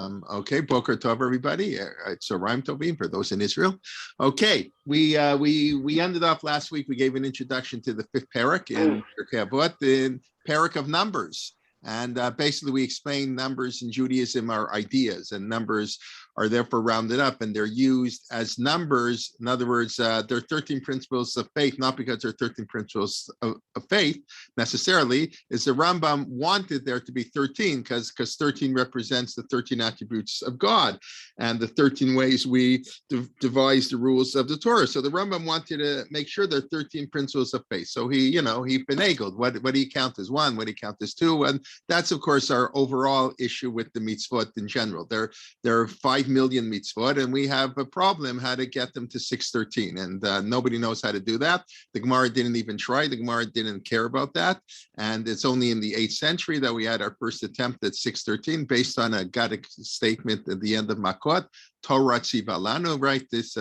Okay, Boker Tov, everybody. It's a rhyme tovim for those in Israel. Okay, we ended off last week. We gave an introduction to the fifth parak in Pirkei Avot, the parak of numbers, and basically we explained numbers in Judaism are ideas, and numbers are therefore rounded up, and they're used as numbers. In other words, they're 13 principles of faith, not because they're 13 principles of faith necessarily. Is the Rambam wanted there to be 13 because 13 represents the 13 attributes of God and the 13 ways we devise the rules of the Torah. So the Rambam wanted to make sure there are 13 principles of faith. So he finagled. What do you count as one? What do you count as two? And that's, of course, our overall issue with the mitzvot in general. There are 5 million mitzvot, and we have a problem how to get them to 613, and nobody knows how to do that. The Gemara didn't even try. The Gemara didn't care about that, and it's only in the 8th century that we had our first attempt at 613 based on a Gadic statement at the end of Makot. Torah Tzivalanu, right? This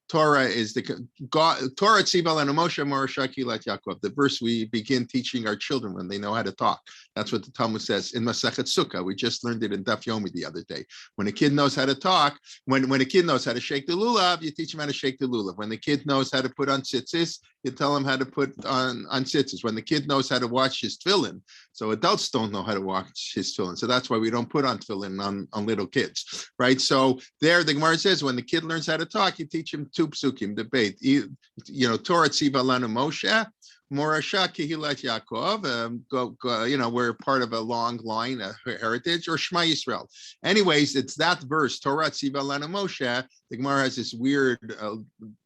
Torah is the God. Torah Tzivalanu Moshe Morasha Kilat Yaakov. The verse we begin teaching our children when they know how to talk. That's what the Talmud says in Masechet Sukkah. We just learned it in Daf Yomi the other day. When a kid knows how to talk, when a kid knows how to shake the lulav, you teach him how to shake the lulav. When the kid knows how to put on tzitzis, you tell him how to put on tzitzis. When the kid knows how to watch his tefillin, so adults don't know how to watch his tefillin. So that's why we don't put on tefillin on little kids, right? So there, the Gemara says, when the kid learns how to talk, you teach him two psukim, debate. Torah Tziva Lanu Moshe, Morasha Kehilat Yaakov, we're part of a long line, a heritage, or Shema Yisrael. Anyways, it's that verse, Torah Tziva Lanu Moshe. The Gemara has this weird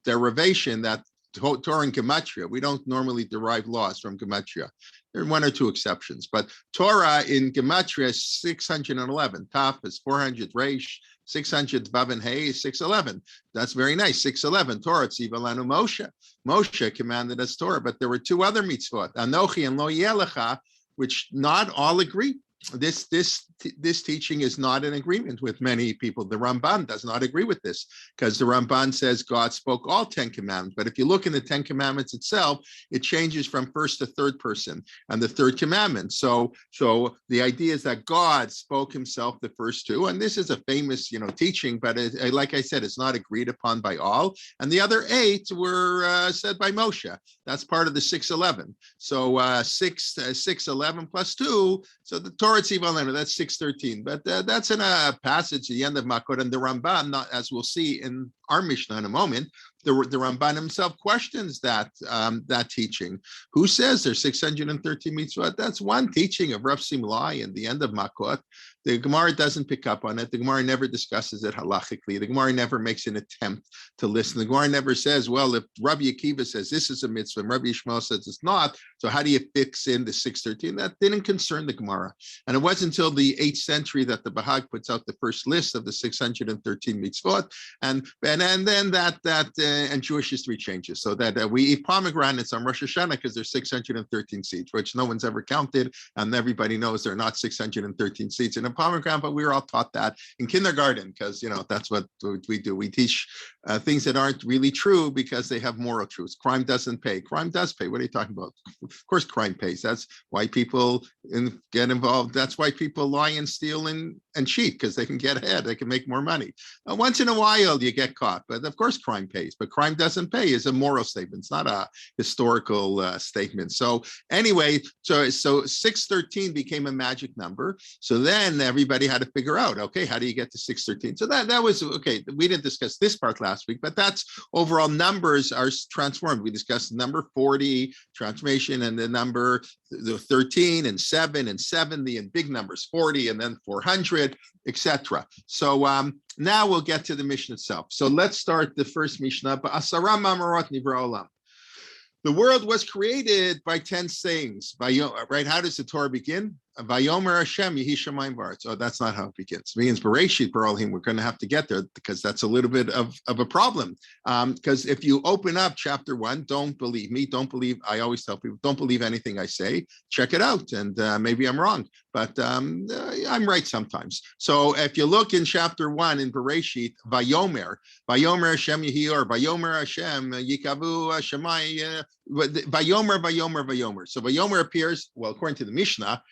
derivation that Torah and Gematria, we don't normally derive laws from Gematria. There are one or two exceptions, but Torah in Gematria is 611. Taf is 400, Reish 600, Vav and Hey is 611. That's very nice. 611. Torah Tziva Lanu Moshe. Moshe commanded us Torah, but there were two other mitzvot, Anochi and Lo Yelecha, which not all agree. This teaching is not in agreement with many people. The Ramban does not agree with this because the Ramban says God spoke all 10 commandments. But if you look in the 10 commandments itself, it changes from first to third person and the third commandment. So the idea is that God spoke himself the first two. And this is a famous, teaching, but like I said, it's not agreed upon by all. And the other 8 were said by Moshe. That's part of the 611. So 611 plus 2. So the Torah Tziva Lanu, that's 613. But that's in a passage at the end of Makot, and the Ramban, as we'll see in our Mishnah in a moment, the Ramban himself questions that teaching. Who says there's 613 mitzvot? That's one teaching of Rav Simlai in the end of Makot. The Gemara doesn't pick up on it. The Gemara never discusses it halachically. The Gemara never makes an attempt to listen. The Gemara never says, well, if Rabbi Akiva says this is a mitzvah and Rabbi Yishmael says it's not, so how do you fix in the 613? That didn't concern the Gemara. And it wasn't until the 8th century that the Bahag puts out the first list of the 613 mitzvot. And then and Jewish history changes. So that we eat pomegranates on Rosh Hashanah because there's 613 seeds, which no one's ever counted. And everybody knows there are not 613 seeds in a pomegranate, but we were all taught that in kindergarten because, that's what we do. We teach things that aren't really true because they have moral truths. Crime doesn't pay. Crime does pay. What are you talking about? Of course, crime pays. That's why people get involved. That's why people lie and steal and cheat, because they can get ahead. They can make more money. Once in a while, you get caught. But of course, crime pays. But crime doesn't pay is a moral statement. It's not a historical statement. So anyway, so 613 became a magic number. So then everybody had to figure out, okay, how do you get to 613? So that was, okay, we didn't discuss this part last week, but that's overall numbers are transformed. We discussed the number 40 transformation and the number the 13 and 7 and 70 and big numbers, 40 and then 400, etc. So now we'll get to the Mishnah itself. So let's start the first Mishnah. Ba'asara ma'amarot nivra olam. The world was created by 10 sayings. Right? How does the Torah begin? Vayomer Hashem Yehi Shamayim V'aretz. Oh, that's not how it begins. It begins Bereshit Baralhim. We're going to have to get there because that's a little bit of a problem. Because if you open up chapter 1, don't believe me. I always tell people, don't believe anything I say. Check it out. And maybe I'm wrong, but I'm right sometimes. So if you look in chapter 1 in Bereshit, Vayomer Hashem Yehi, or Vayomer Hashem Yikavu Shemai, Vayomer. So Vayomer appears, well, according to the Mishnah,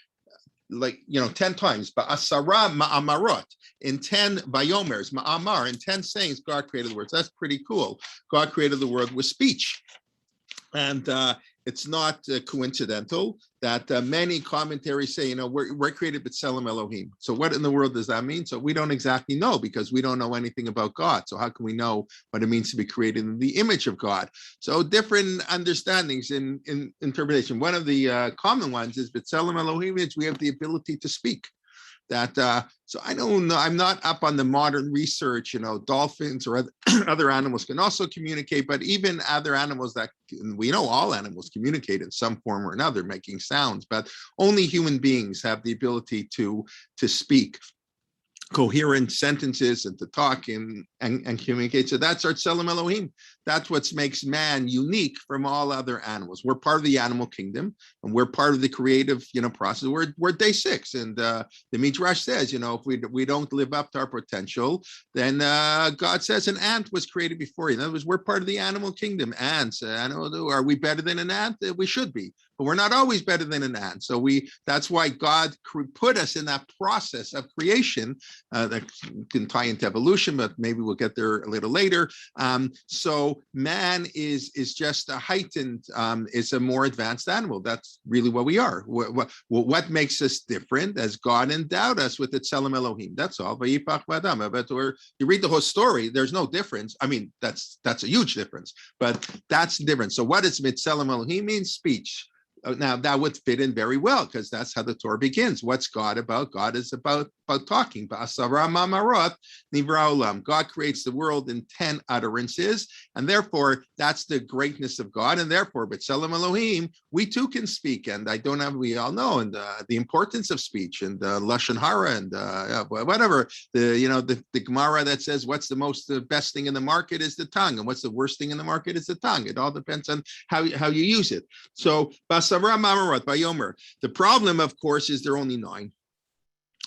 like 10 times, ba'asara ma'amarot, in 10 bayomers, ma'amar, in 10 sayings, God created the words. That's pretty cool. God created the world with speech. And it's not coincidental that many commentaries say, we're created b'tselem Elohim. So what in the world does that mean? So we don't exactly know, because we don't know anything about God. So how can we know what it means to be created in the image of God? So different understandings in interpretation. One of the common ones is b'tselem Elohim is we have the ability to speak. So I don't know, I'm not up on the modern research, dolphins or other animals can also communicate, but even other animals we know all animals communicate in some form or another, making sounds, but only human beings have the ability to speak coherent sentences and to talk and communicate. So that's our Tselem Elohim. That's what makes man unique from all other animals. We're part of the animal kingdom, and we're part of the creative, process. We're day 6, and the Midrash says, if we don't live up to our potential, then God says an ant was created before you. In other words, we're part of the animal kingdom. Ants, are we better than an ant? We should be, but we're not always better than an ant. So that's why God put us in that process of creation. That can tie into evolution, but maybe we'll get there a little later. So man is just a heightened, is a more advanced animal. That's really what we are. What makes us different, as God endowed us with the Tselem Elohim. That's all. Or you read the whole story, there's no difference. I mean, that's a huge difference, but that's different. So what is Tselem Elohim means? Speech. Now that would fit in very well, because that's how the Torah begins. What's God about? God is about talking. God creates the world in 10 utterances, and therefore that's the greatness of God. And therefore, b'tselem Elohim, we too can speak. And we all know, and the importance of speech, and lashon hara, and whatever the Gemara that says what's the best thing in the market is the tongue, and what's the worst thing in the market is the tongue. It all depends on how you use it. So the problem, of course, is there are only 9.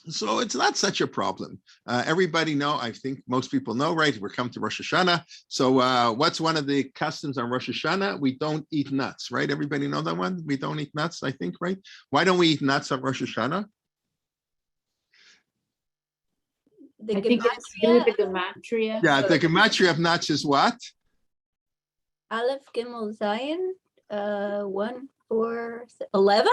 So it's not such a problem. Everybody know, I think most people know, right? We're coming to Rosh Hashanah. So what's one of the customs on Rosh Hashanah? We don't eat nuts, right? Everybody know that one? We don't eat nuts, I think, right? Why don't we eat nuts on Rosh Hashanah? I think it's to do with the gematria. Yeah, the gematria of nuts is what? Aleph Gimel Zion, 1, 4, 11.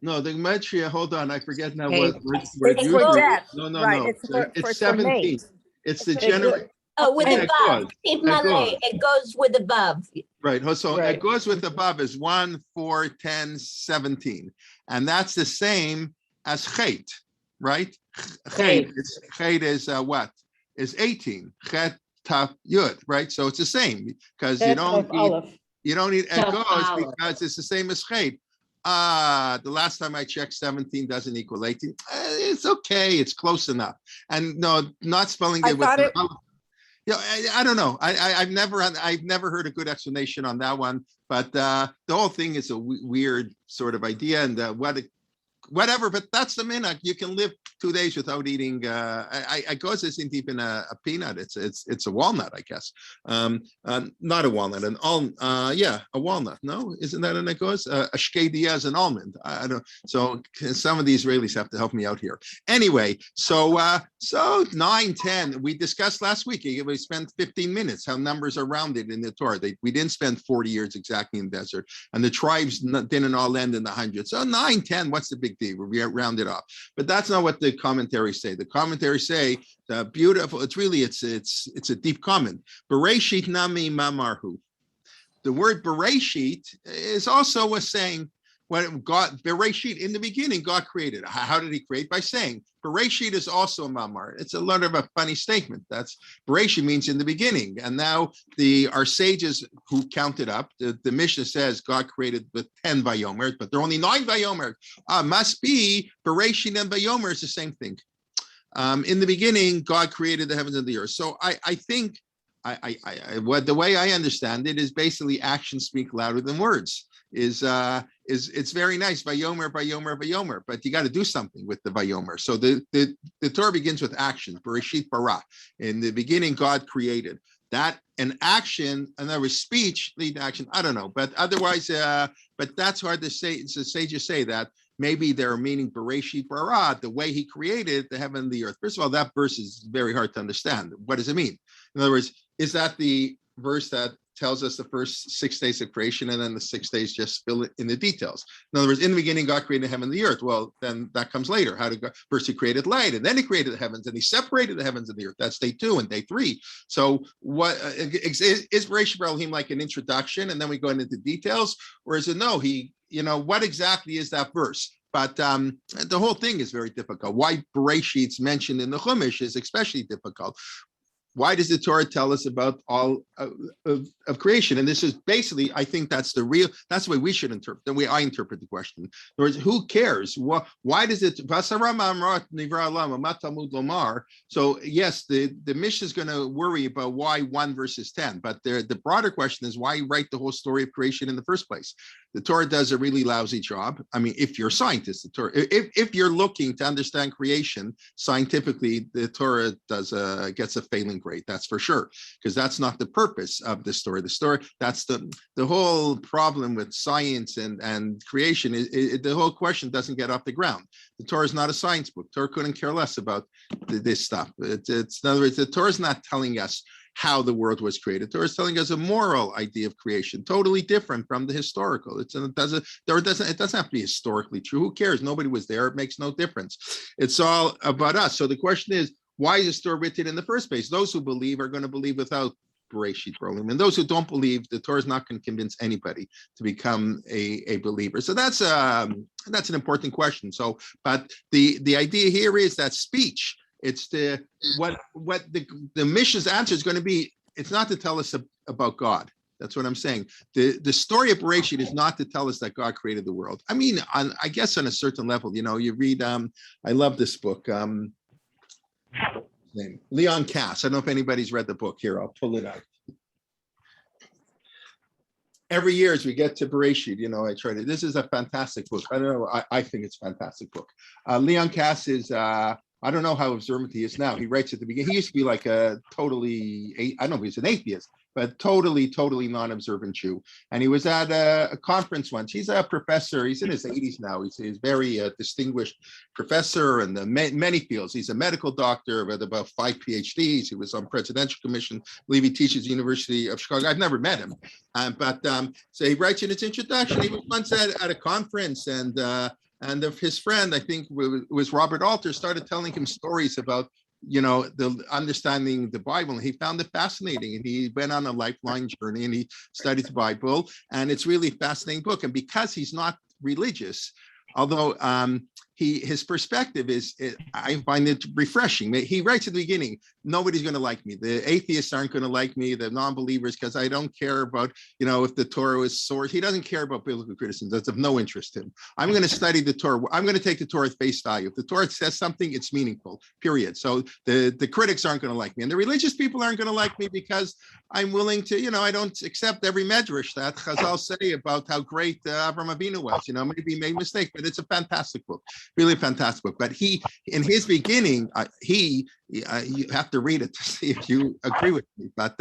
No, the gematria. Hold on, I forget now. Hey, It's for death. No. Right, it's for 17. It's the general. With Yeah, above. It goes with above. Right. So Right. it goes with above is 1, 4, 10, 17, and that's the same as chet, right? Chet is what? Is 18. Chet taf yud, right? So it's the same, because you don't eat egos, because it's the same as chet. The last time I checked, 17 doesn't equal 18. It's okay. It's close enough. And no, not spelling it with. I don't know. I've never heard a good explanation on that one. But the whole thing is a weird sort of idea, and whatever. But that's the minhag. You can live 2 days without eating. I guess isn't even a peanut. It's a walnut, I guess. Not a walnut, a walnut. No, isn't that an agos? A shkedia is an almond. I don't. So some of the Israelis have to help me out here. Anyway, so 9, 10. We discussed last week. We spent 15 minutes how numbers are rounded in the Torah. We didn't spend 40 years exactly in the desert, and the tribes didn't all end in the hundreds. So 9, 10. What's the big deal? We round it off, but that's not what the commentaries say. The commentaries say beautiful. It's a deep comment. Bereshit nami mamarhu. The word Bereshit is also a saying. When God, Bereshit, in the beginning, God created. How did he create? By saying. Bereshit is also a mamar. It's a lot of a funny statement. That's Bereshit means in the beginning. And now our sages who counted up, the Mishnah says God created with 10 vayomer, but there are only 9 vayomer. Must be Bereshit and vayomer is the same thing. In the beginning, God created the heavens and the earth. So I think the way I understand it is basically actions speak louder than words. It's very nice, vayomer, but you got to do something with the vayomer. So the Torah begins with action. Bereshit bara. In the beginning, God created that. An action, and there was speech lead to action. I don't know, but otherwise, but that's hard to say. So sages say that maybe they're meaning Bereshit bara, the way he created the heaven and the earth. First of all, that verse is very hard to understand. What does it mean? In other words, is that the verse that tells us the first 6 days of creation and then the 6 days just fill it in the details? In other words, in the beginning, God created heaven and the earth. Well, then that comes later. How did God? First, he created light, and then he created the heavens, and he separated the heavens and the earth. That's day 2 and day 3. So what is Bereshit bara Elohim like an introduction, and then we go into the details? Or is it no, what exactly is that verse? But the whole thing is very difficult. Why Bereshit's mentioned in the Chumash is especially difficult. Why does the Torah tell us about all of creation? And this is basically, I think that's the way we should interpret, the way I interpret the question. In other words, who cares? Why does it? So yes, the Mishnah is going to worry about why 1 versus 10, but the broader question is why write the whole story of creation in the first place? The Torah does a really lousy job. I mean, if you're a scientist, the Torah, if you're looking to understand creation scientifically, the Torah gets a failing grade. That's for sure, because that's not the purpose of the story. The story, that's the whole problem with science and creation. The whole question doesn't get off the ground. The Torah is not a science book. The Torah couldn't care less about this stuff. It's in other words, the Torah is not telling us how the world was created. The Torah is telling us a moral idea of creation, totally different from the historical. It doesn't have to be historically true. Who cares? Nobody was there. It makes no difference. It's all about us. So the question is, why is the story written in the first place? Those who believe are going to believe without Bereshit bara Elohim, and those who don't believe, the Torah is not going to convince anybody to become a believer. So that's an important question. So, but the idea here is that speech. It's what the Mishnah's answer is going to be. It's not to tell us about God. That's what I'm saying. The story of Bereshit is not to tell us that God created the world. I mean, I guess on a certain level, you read. I love this book. Leon Cass. I don't know if anybody's read the book. Here, I'll pull it out. Every year as we get to Bereshit, I try to. This is a fantastic book. I don't know. I think it's a fantastic book. Leon Cass is. I don't know how observant he is now. He writes at the beginning. He used to be like I don't know if he's an atheist, but totally non-observant Jew. And he was at a conference once. He's a professor. He's in his 80s now. He's very distinguished professor in many fields. He's a medical doctor with about 5 PhDs. He was on presidential commission. I believe he teaches University of Chicago. I've never met him. So he writes in his introduction, he was once at a conference and of his friend, I think it was Robert Alter, started telling him stories about, the understanding the Bible. And he found it fascinating. And he went on a lifelong journey and he studied the Bible. And it's really a fascinating book. And because he's not religious, although his perspective I find it refreshing. He writes at the beginning, nobody's going to like me. The atheists aren't going to like me, the non-believers, because I don't care about, if the Torah is source. He doesn't care about biblical criticism. That's of no interest to him. I'm going to study the Torah. I'm going to take the Torah at face value. If the Torah says something, it's meaningful, period. So the critics aren't going to like me. And the religious people aren't going to like me because I'm willing to, I don't accept every medrash that Chazal say about how great Avraham Avinu was. Maybe he made a mistake, but it's a fantastic book. Really fantastic book. But in his beginning, you have to read it to see if you agree with me. But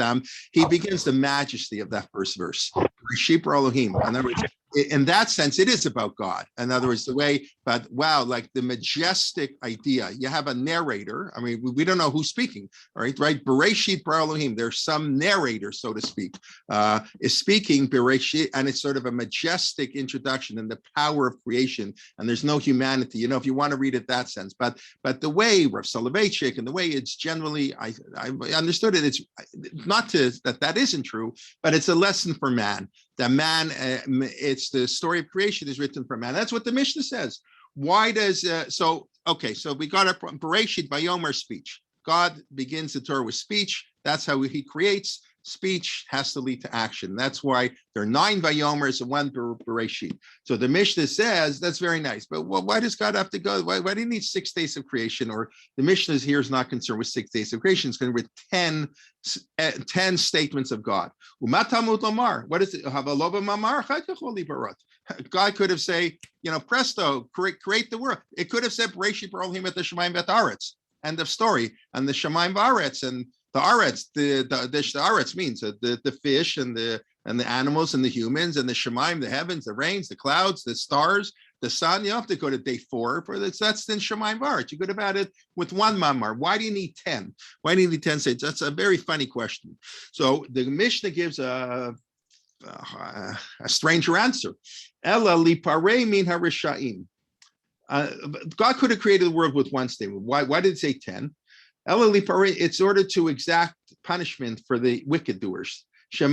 he begins the majesty of that first verse. Bereshit bara Elohim. In other words, in that sense, it is about God. In other words, but wow, like the majestic idea. You have a narrator. I mean, we don't know who's speaking, right? Bereshit bara Elohim. There's some narrator, so to speak, is speaking Bereshit, and it's sort of a majestic introduction and the power of creation. And there's no humanity, if you want to read it that sense. But the way Rav Soloveitchik and the way it's generally, I understood it. It's not that isn't true, but it's a lesson for man. That man, it's the story of creation is written for man. That's what the Mishnah says. Why does so we got a Bereshit Vayomer speech. God begins the Torah with speech. That's how he creates. Speech has to lead to action. That's why there are 9 Vayomers and 1 Bereshit. So the Mishnah says that's very nice, but why does God have to go? Why do you need 6 days of creation? Or the Mishnah here is not concerned with 6 days of creation. It's going with 10 statements of God. What is it? God could have said, presto, create the world. It could have said Bereshit bara Elohim et hashamayim v'et haaretz. End of story. And the shamayim v'aretz and the aretz, the aretz means the fish and the animals and the humans and the shemaim, the heavens, the rains, the clouds, the stars, the sun, you don't have to go to day 4 for this. That's in Shemayim V'Aretz. You go about it with one mamar. Why do you need 10? Why do you need 10 stages? That's a very funny question. So the Mishnah gives a stranger answer. Ella liparei min harishaim. God could have created the world with one statement. Why did it say 10? Ella liparei, it's ordered to exact punishment for the wicked doers. They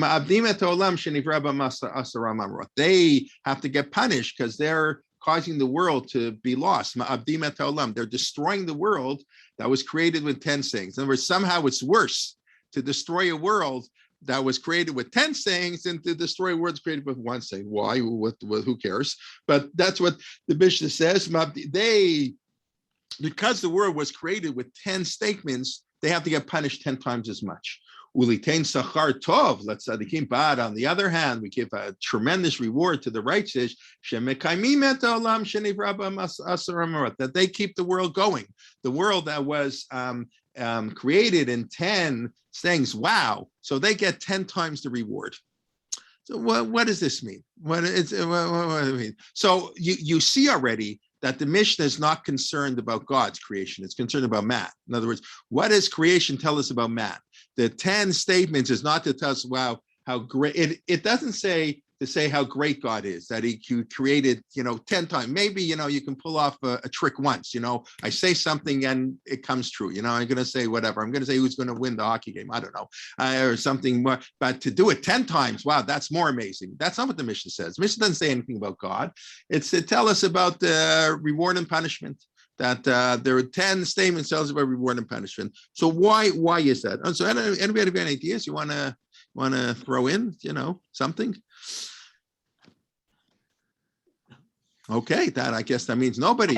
have to get punished because they're causing the world to be lost. They're destroying the world that was created with 10 sayings. In other words, somehow it's worse to destroy a world that was created with 10 sayings than to destroy words created with one saying. Why? Who cares? But that's what the Mishnah says. Because the world was created with 10 statements, they have to get punished 10 times as much. Ulitain sachar tov, let's tzadikim, but on the other hand, we give a tremendous reward to the righteous, that they keep the world going. The world that was created in 10 things. Wow. So they get 10 times the reward. So what does this mean? What does it mean? So you see already that the Mishnah is not concerned about God's creation. It's concerned about man. In other words, what does creation tell us about man? The 10 statements is not to tell us, wow, how great. It doesn't say to say how great God is, that he created, 10 times. Maybe, you can pull off a trick once, I say something and it comes true. I'm going to say whatever. I'm going to say who's going to win the hockey game. I don't know, or something more. But to do it 10 times, wow, that's more amazing. That's not what the Mishnah says. The Mishnah doesn't say anything about God. It's to tell us about the reward and punishment. That there are 10 statements tells us about reward and punishment. So why is that? So anybody have any ideas you want to throw in, something? Okay, I guess that means nobody.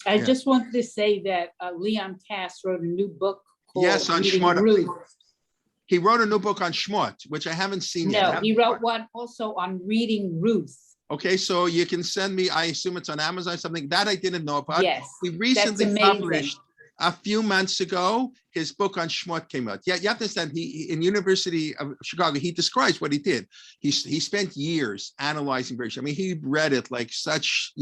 I just wanted to say that Leon Cass wrote a new book called on Shmot. He wrote a new book on Shmot, which I haven't seen yet. No, he wrote one also on reading Ruth. Okay, so you can send me, I assume it's on Amazon, something that I didn't know about. Yes, we recently published a few months ago, his book on Shmot came out. Yeah, you have to understand, he in University of Chicago, he describes what he did. He spent years analyzing Bereshit. I mean, he read it like such,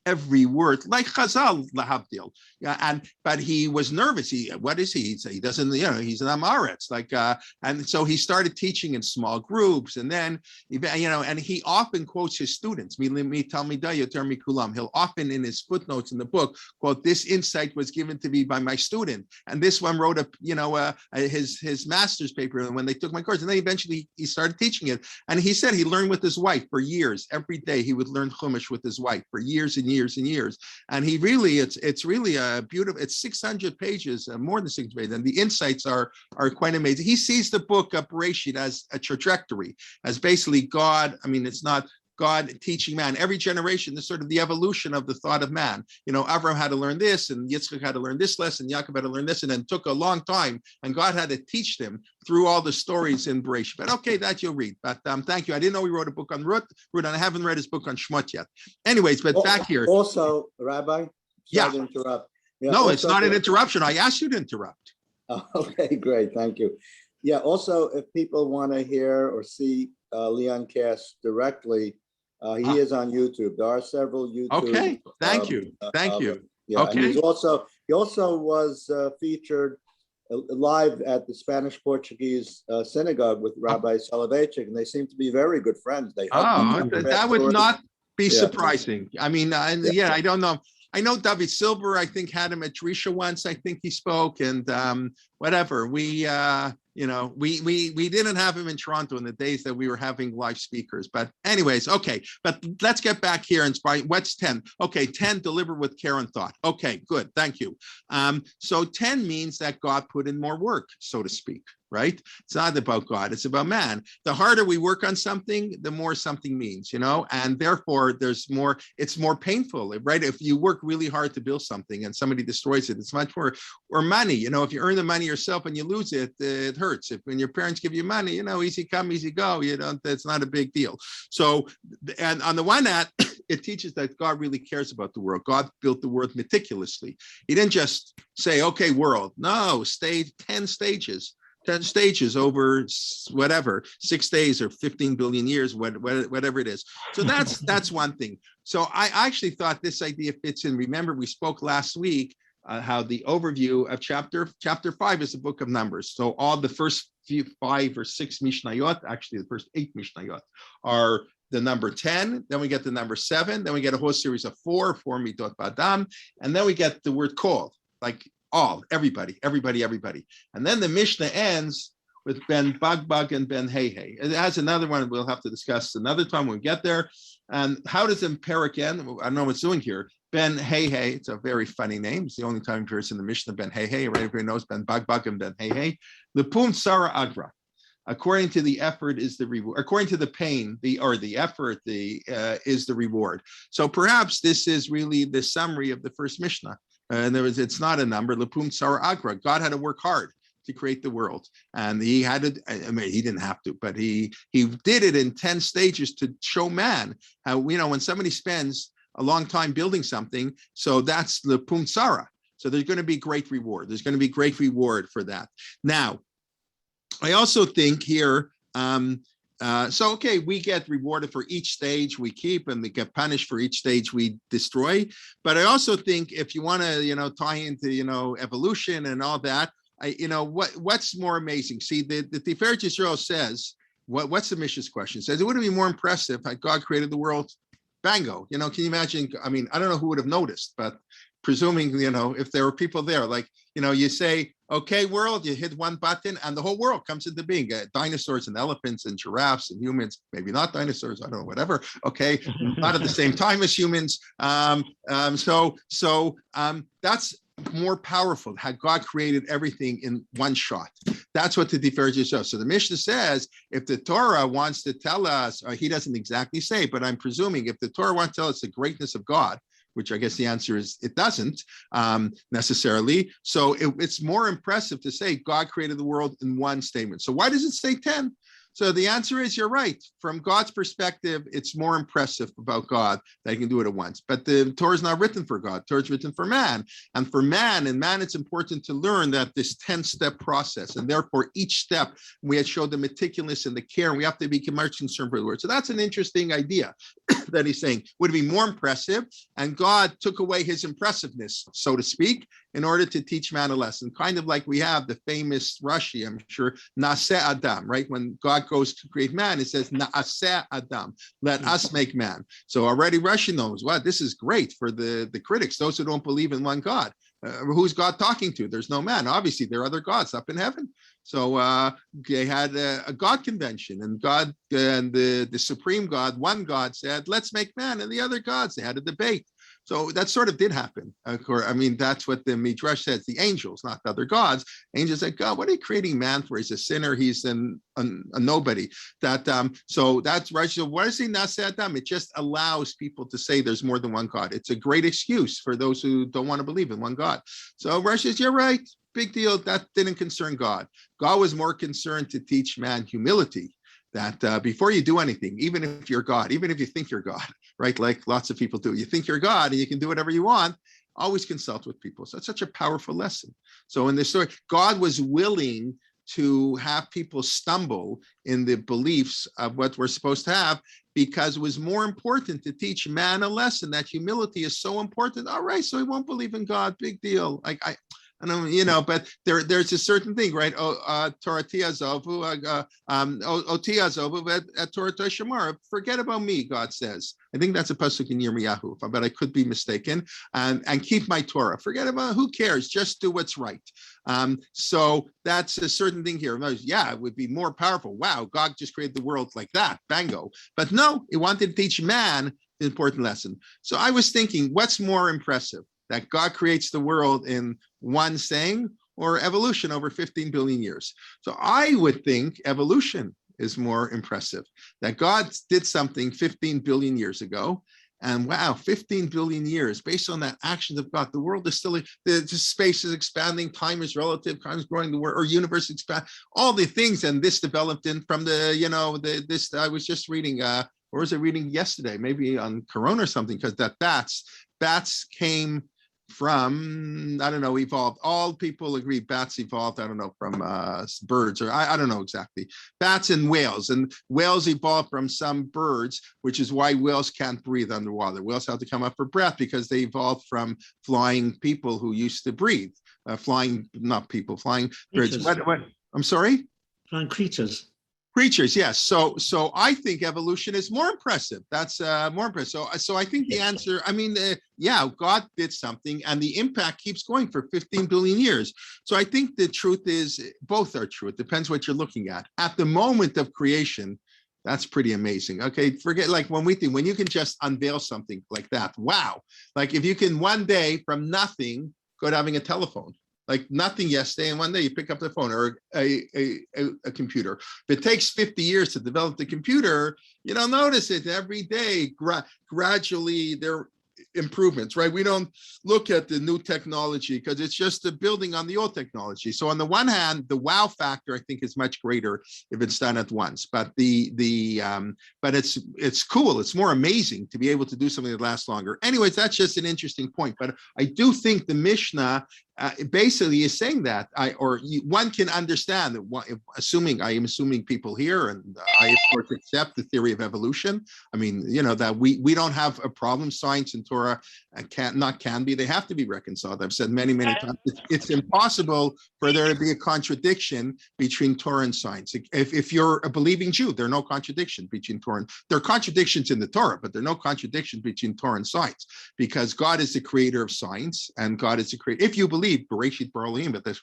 every word, like Chazal, lahavdil. Yeah, but he was nervous. What is he? He doesn't, he's an Amaretz. And so he started teaching in small groups, and then, and he often quotes his students. He'll often in his footnotes in the book quote, "This insight was given to me by my student," and this one wrote his master's paper. And when they took my course, and then eventually he started teaching it. And he said he learned with his wife for years. Every day he would learn Chumash with his wife for years and years and years. And he really, it's really a beautiful, it's 600 pages, more than 600 pages. And the insights are quite amazing. He sees the book of Bereshit as a trajectory, as basically God. I mean, it's not God teaching man. Every generation, is sort of the evolution of the thought of man. Avraham had to learn this, and Yitzchak had to learn this lesson, Yaakov had to learn this, and then it took a long time, and God had to teach them through all the stories in Bereshit. But okay, that you'll read. But thank you. I didn't know he wrote a book on Ruth, and I haven't read his book on Shmot yet. Anyways, but back here. Also, Rabbi, sorry to interrupt. Yeah, no, it's not an interruption. I asked you to interrupt. Okay, great. Thank you. Yeah, also, if people want to hear or see Leon Cass directly, he is on YouTube. There are several YouTube. Okay, thank you. Yeah, okay. And he also was featured live at the Spanish-Portuguese synagogue with Rabbi Soloveitchik, and they seem to be very good friends. That would not be surprising. I mean, I don't know. I know David Silver, I think, had him at Drisha once. I think he spoke, and whatever. We didn't have him in Toronto in the days that we were having live speakers. But anyways, okay. But let's get back here and what's 10? Okay, 10, deliver with care and thought. Okay, good. Thank you. So 10 means that God put in more work, so to speak. Right? It's not about God, it's about man. The harder we work on something, the more something means, and therefore it's more painful, right? If you work really hard to build something and somebody destroys it, it's much more, or money, if you earn the money yourself and you lose it, it hurts. When your parents give you money, easy come, easy go, it's not a big deal. So, and on the one hand, it teaches that God really cares about the world. God built the world meticulously. He didn't just say, okay, world. No, 10 stages. 10 stages over whatever, 6 days or 15 billion years, whatever it is. So that's one thing. So I actually thought this idea fits in. Remember, we spoke last week how the overview of chapter 5 is the book of Numbers. So all the first 5 or 6 Mishnayot, actually the first 8 Mishnayot, are the number 10, then we get the number 7, then we get a whole series of 4 midot b'adam, and then we get the word kol, like all, everybody. And then the Mishnah ends with Ben Bagbag and Ben Hey. It has another one we'll have to discuss another time when we get there. And how does the Perek end? I don't know what's doing here. Ben Hey, it's a very funny name. It's the only time it appears in the Mishnah, Ben Hey. Everybody knows Ben Bagbag and Ben Hey. Lepum Sara Agra. According to the effort is the reward. According to the pain, the effort, is the reward. So perhaps this is really the summary of the first Mishnah. It's not a number. Lepum Sara Agra. God had to work hard to create the world, and he had to. I mean, he didn't have to, but he did it in 10 stages to show man how, when somebody spends a long time building something, so that's Lepum Sara. So there's going to be great reward. There's going to be great reward for that. Now, I also think here, okay, we get rewarded for each stage we keep, and we get punished for each stage we destroy. But I also think if you want to, tie into, evolution and all that, what's more amazing? See, the Tiferet Yisrael says, what's the Mishnah's question? It says, it would be more impressive had God created the world. Bango. Can you imagine? I mean, I don't know who would have noticed, but presuming, if there were people there, like, you say, okay, world, you hit one button and the whole world comes into being. Dinosaurs and elephants and giraffes and humans, maybe not dinosaurs, I don't know, whatever. Okay, not at the same time as humans. So that's more powerful, how God created everything in one shot. That's what the Tiferet Yisrael. So the Mishnah says, if the Torah wants to tell us, or he doesn't exactly say, but I'm presuming if the Torah wants to tell us the greatness of God, which I guess the answer is it doesn't necessarily. So it's more impressive to say God created the world in one statement. So why does it say 10? So the answer is, you're right. From God's perspective, it's more impressive about God that he can do it at once. But the Torah is not written for God. Torah is written for man. And for man, it's important to learn that this 10-step process, and therefore each step, we had showed the meticulous and the care, and we have to be much concerned for the word. So that's an interesting idea that he's saying. Would it be more impressive? And God took away his impressiveness, so to speak, in order to teach man a lesson. Kind of like we have the famous Rashi, I'm sure, Naseh Adam, right? When God goes to create man, it says Naaseh Adam, let us make man. So already Rashi knows, wow, this is great for the critics, those who don't believe in one God. Who's God talking to? There's no man. Obviously, there are other gods up in heaven. So they had a God convention, and God and the supreme God, one God, said, let's make man, and the other gods, they had a debate. So that sort of did happen. I mean, that's what the Midrash says, the angels, not the other gods. Angels said, God, what are you creating man for? He's a sinner. He's a nobody. So that's right. So what is he Naseh Adam? It just allows people to say there's more than one God. It's a great excuse for those who don't want to believe in one God. So Rashi says, you're right. Big deal. That didn't concern God. God was more concerned to teach man humility. That before you do anything, even if you're God, even if you think you're God, right? Like lots of people do, you think you're God and you can do whatever you want, always consult with people. So it's such a powerful lesson. So in this story, God was willing to have people stumble in the beliefs of what we're supposed to have, because it was more important to teach man a lesson that humility is so important. All right, so he won't believe in God, big deal. I don't, but there's a certain thing, right? Torah tiazovu, otiazovu, at Torah Shamar. Forget about me, God says. I think that's a pasuk in Yirmiyahu, but I could be mistaken. And keep my Torah. Forget about, who cares? Just do what's right. So that's a certain thing here. Yeah, it would be more powerful. Wow, God just created the world like that, bango. But no, he wanted to teach man the important lesson. So I was thinking, what's more impressive? That God creates the world in one saying, or evolution over 15 billion years? So I would think evolution is more impressive. That God did something 15 billion years ago, and wow, 15 billion years, based on that actions of God, the world is still, the space is expanding, time is relative, time is growing, the world, or universe expand, all the things, and this developed in from this, I was just reading, or was I reading yesterday, maybe on Corona or something, because bats came from, I don't know, evolved. All people agree bats evolved, I don't know, from birds, or I don't know exactly. Bats and whales evolved from some birds, which is why whales can't breathe underwater. Whales have to come up for breath because they evolved from flying people who used to breathe. Flying, not people, flying birds. What? I'm sorry? Flying creatures. Creatures, yes. So I think evolution is more impressive. That's more impressive. So I think the answer, I mean, yeah, God did something and the impact keeps going for 15 billion years. So I think the truth is both are true. It depends what you're looking at. At the moment of creation, that's pretty amazing. Okay, forget like when you can just unveil something like that. Wow. Like if you can one day from nothing go to having a telephone. Like nothing yesterday, and one day you pick up the phone or a computer. If it takes 50 years to develop the computer, you don't notice it every day. Gradually, there are improvements, right? We don't look at the new technology because it's just the building on the old technology. So on the one hand, the wow factor I think is much greater if it's done at once. But but it's cool. It's more amazing to be able to do something that lasts longer. Anyways, that's just an interesting point. But I do think the Mishnah basically is saying that one can understand that I am assuming people here, and I of course accept the theory of evolution. I mean, that we don't have a problem. Science and Torah can be, they have to be reconciled. I've said many times it's impossible for there to be a contradiction between Torah and science. If you're a believing Jew, there are no contradictions between Torah and there are contradictions in the Torah, but there are no contradictions between Torah and science, because God is the creator of science and God is the creator. If you believe Bereshit Baruch but that's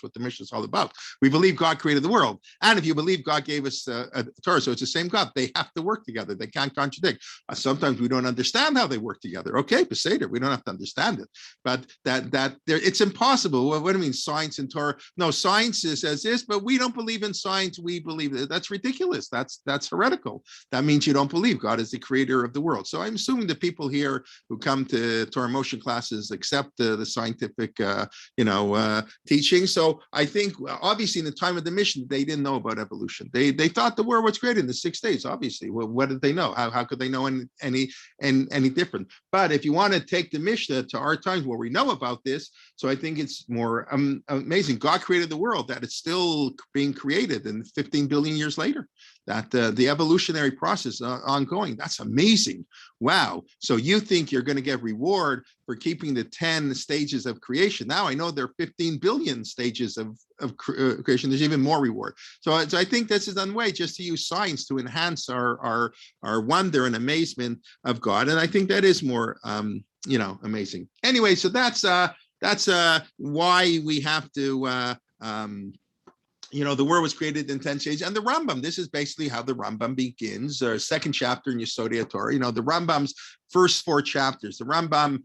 what the mission is all about. We believe God created the world, and if you believe God gave us a Torah, so it's the same God. They have to work together. They can't contradict. Sometimes we don't understand how they work together. Okay, Beseder, we don't have to understand it, but it's impossible. What do you mean, science and Torah? No, science says this, but we don't believe in science. We believe that. That's ridiculous. That's heretical. That means you don't believe God is the creator of the world. So I'm assuming the people here who come to Torah motion classes accept the scientific teaching. So I think obviously in the time of the mission, they didn't know about evolution. They thought the world was created in the 6 days. Obviously, well, what did they know? How could they know any different? But if you want to take the Mishnah to our times where we know about this, so I think it's more amazing. God created the world, that it's still being created, and 15 billion years later, that the evolutionary process ongoing. That's amazing. Wow. So you think you're going to get reward for keeping the 10 stages of creation. Now I know there are 15 billion stages of creation. There's even more reward. So I think this is one way just to use science to enhance our wonder and amazement of God. And I think that is more, amazing. Anyway, so that's why we have to, the world was created in 10 stages. And the Rambam, this is basically how the Rambam begins, second chapter in Study of Torah. The Rambam's first 4 chapters. The Rambam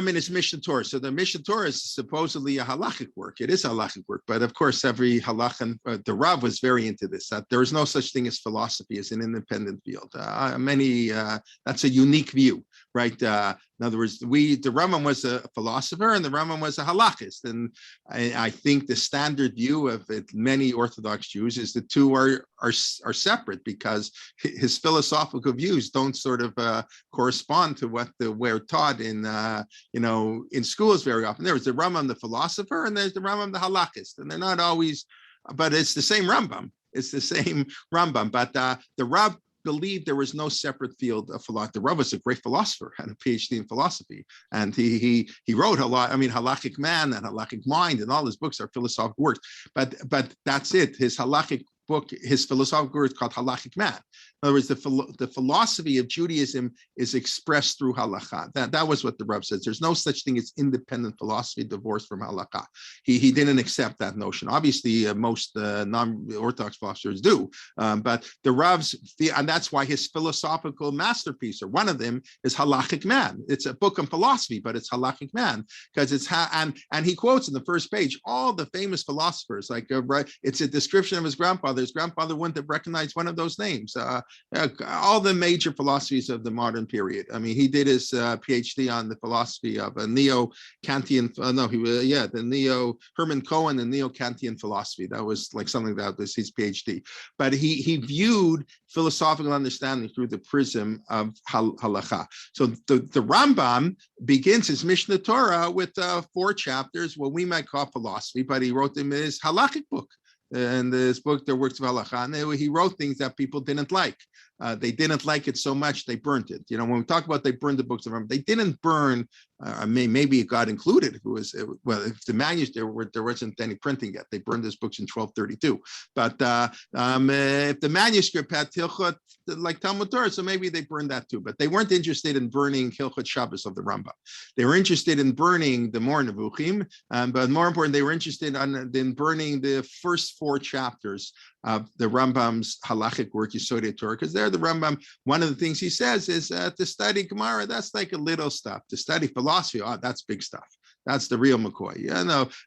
in his Mishnah Torah. So the Mishnah Torah is supposedly a halachic work. It is a halachic work, but of course, every halach, the Rav was very into this, that there is no such thing as philosophy as an independent field. That's a unique view, right? In other words, the Rambam was a philosopher and the Rambam was a halachist. And I think the standard view of many Orthodox Jews is the two are separate, because his philosophical views don't sort of correspond to what we're taught in schools very often. There's the Rambam, the philosopher, and there's the Rambam, the halachist. And they're not always, but it's the same Rambam. It's the same Rambam. But the Rav believed there was no separate field of philosophy. The Rav was a great philosopher, had a PhD in philosophy, and he wrote a lot. I mean, Halachic Man and Halachic Mind, and all his books are philosophical works. But that's it. His halachic book, his philosophical work is called Halachic Man. In other words, the philosophy of Judaism is expressed through halakha. That was what the Rav says. There's no such thing as independent philosophy divorced from halakha. He didn't accept that notion. Obviously, most non-Orthodox philosophers do, but the Rav's, and that's why his philosophical masterpiece, or one of them, is Halachic Man. It's a book on philosophy, but it's Halachic Man, because it's and he quotes in the first page all the famous philosophers. Like it's a description of his grandfather. his grandfather wouldn't have recognized one of those names. All the major philosophies of the modern period. I mean, he did his PhD on the philosophy of a neo-Kantian, the Hermann Cohen, the neo-Kantian philosophy. That was like something that was his PhD. But he viewed philosophical understanding through the prism of halacha. So the Rambam begins his Mishnah Torah with 4 chapters, what we might call philosophy, but he wrote them in his halakhic book. And this book, the works of halacha, and he wrote things that people didn't like. They didn't like it so much they burnt it. You know, when we talk about they burned the books of Rambam, they didn't burn. Maybe it got included. If the manuscript there wasn't any printing yet, they burned his books in 1232. But if the manuscript had Hilchot like Talmud Torah, so maybe they burned that too. But they weren't interested in burning Hilchot Shabbos of the Rambam. They were interested in burning the Mor Nevuchim, but more important, they were interested in burning the first 4 chapters of the Rambam's halachic work, Study of Torah, because there the Rambam, one of the things he says is to study Gemara, that's like a little stuff. To study philosophy, that's big stuff. That's the real McCoy.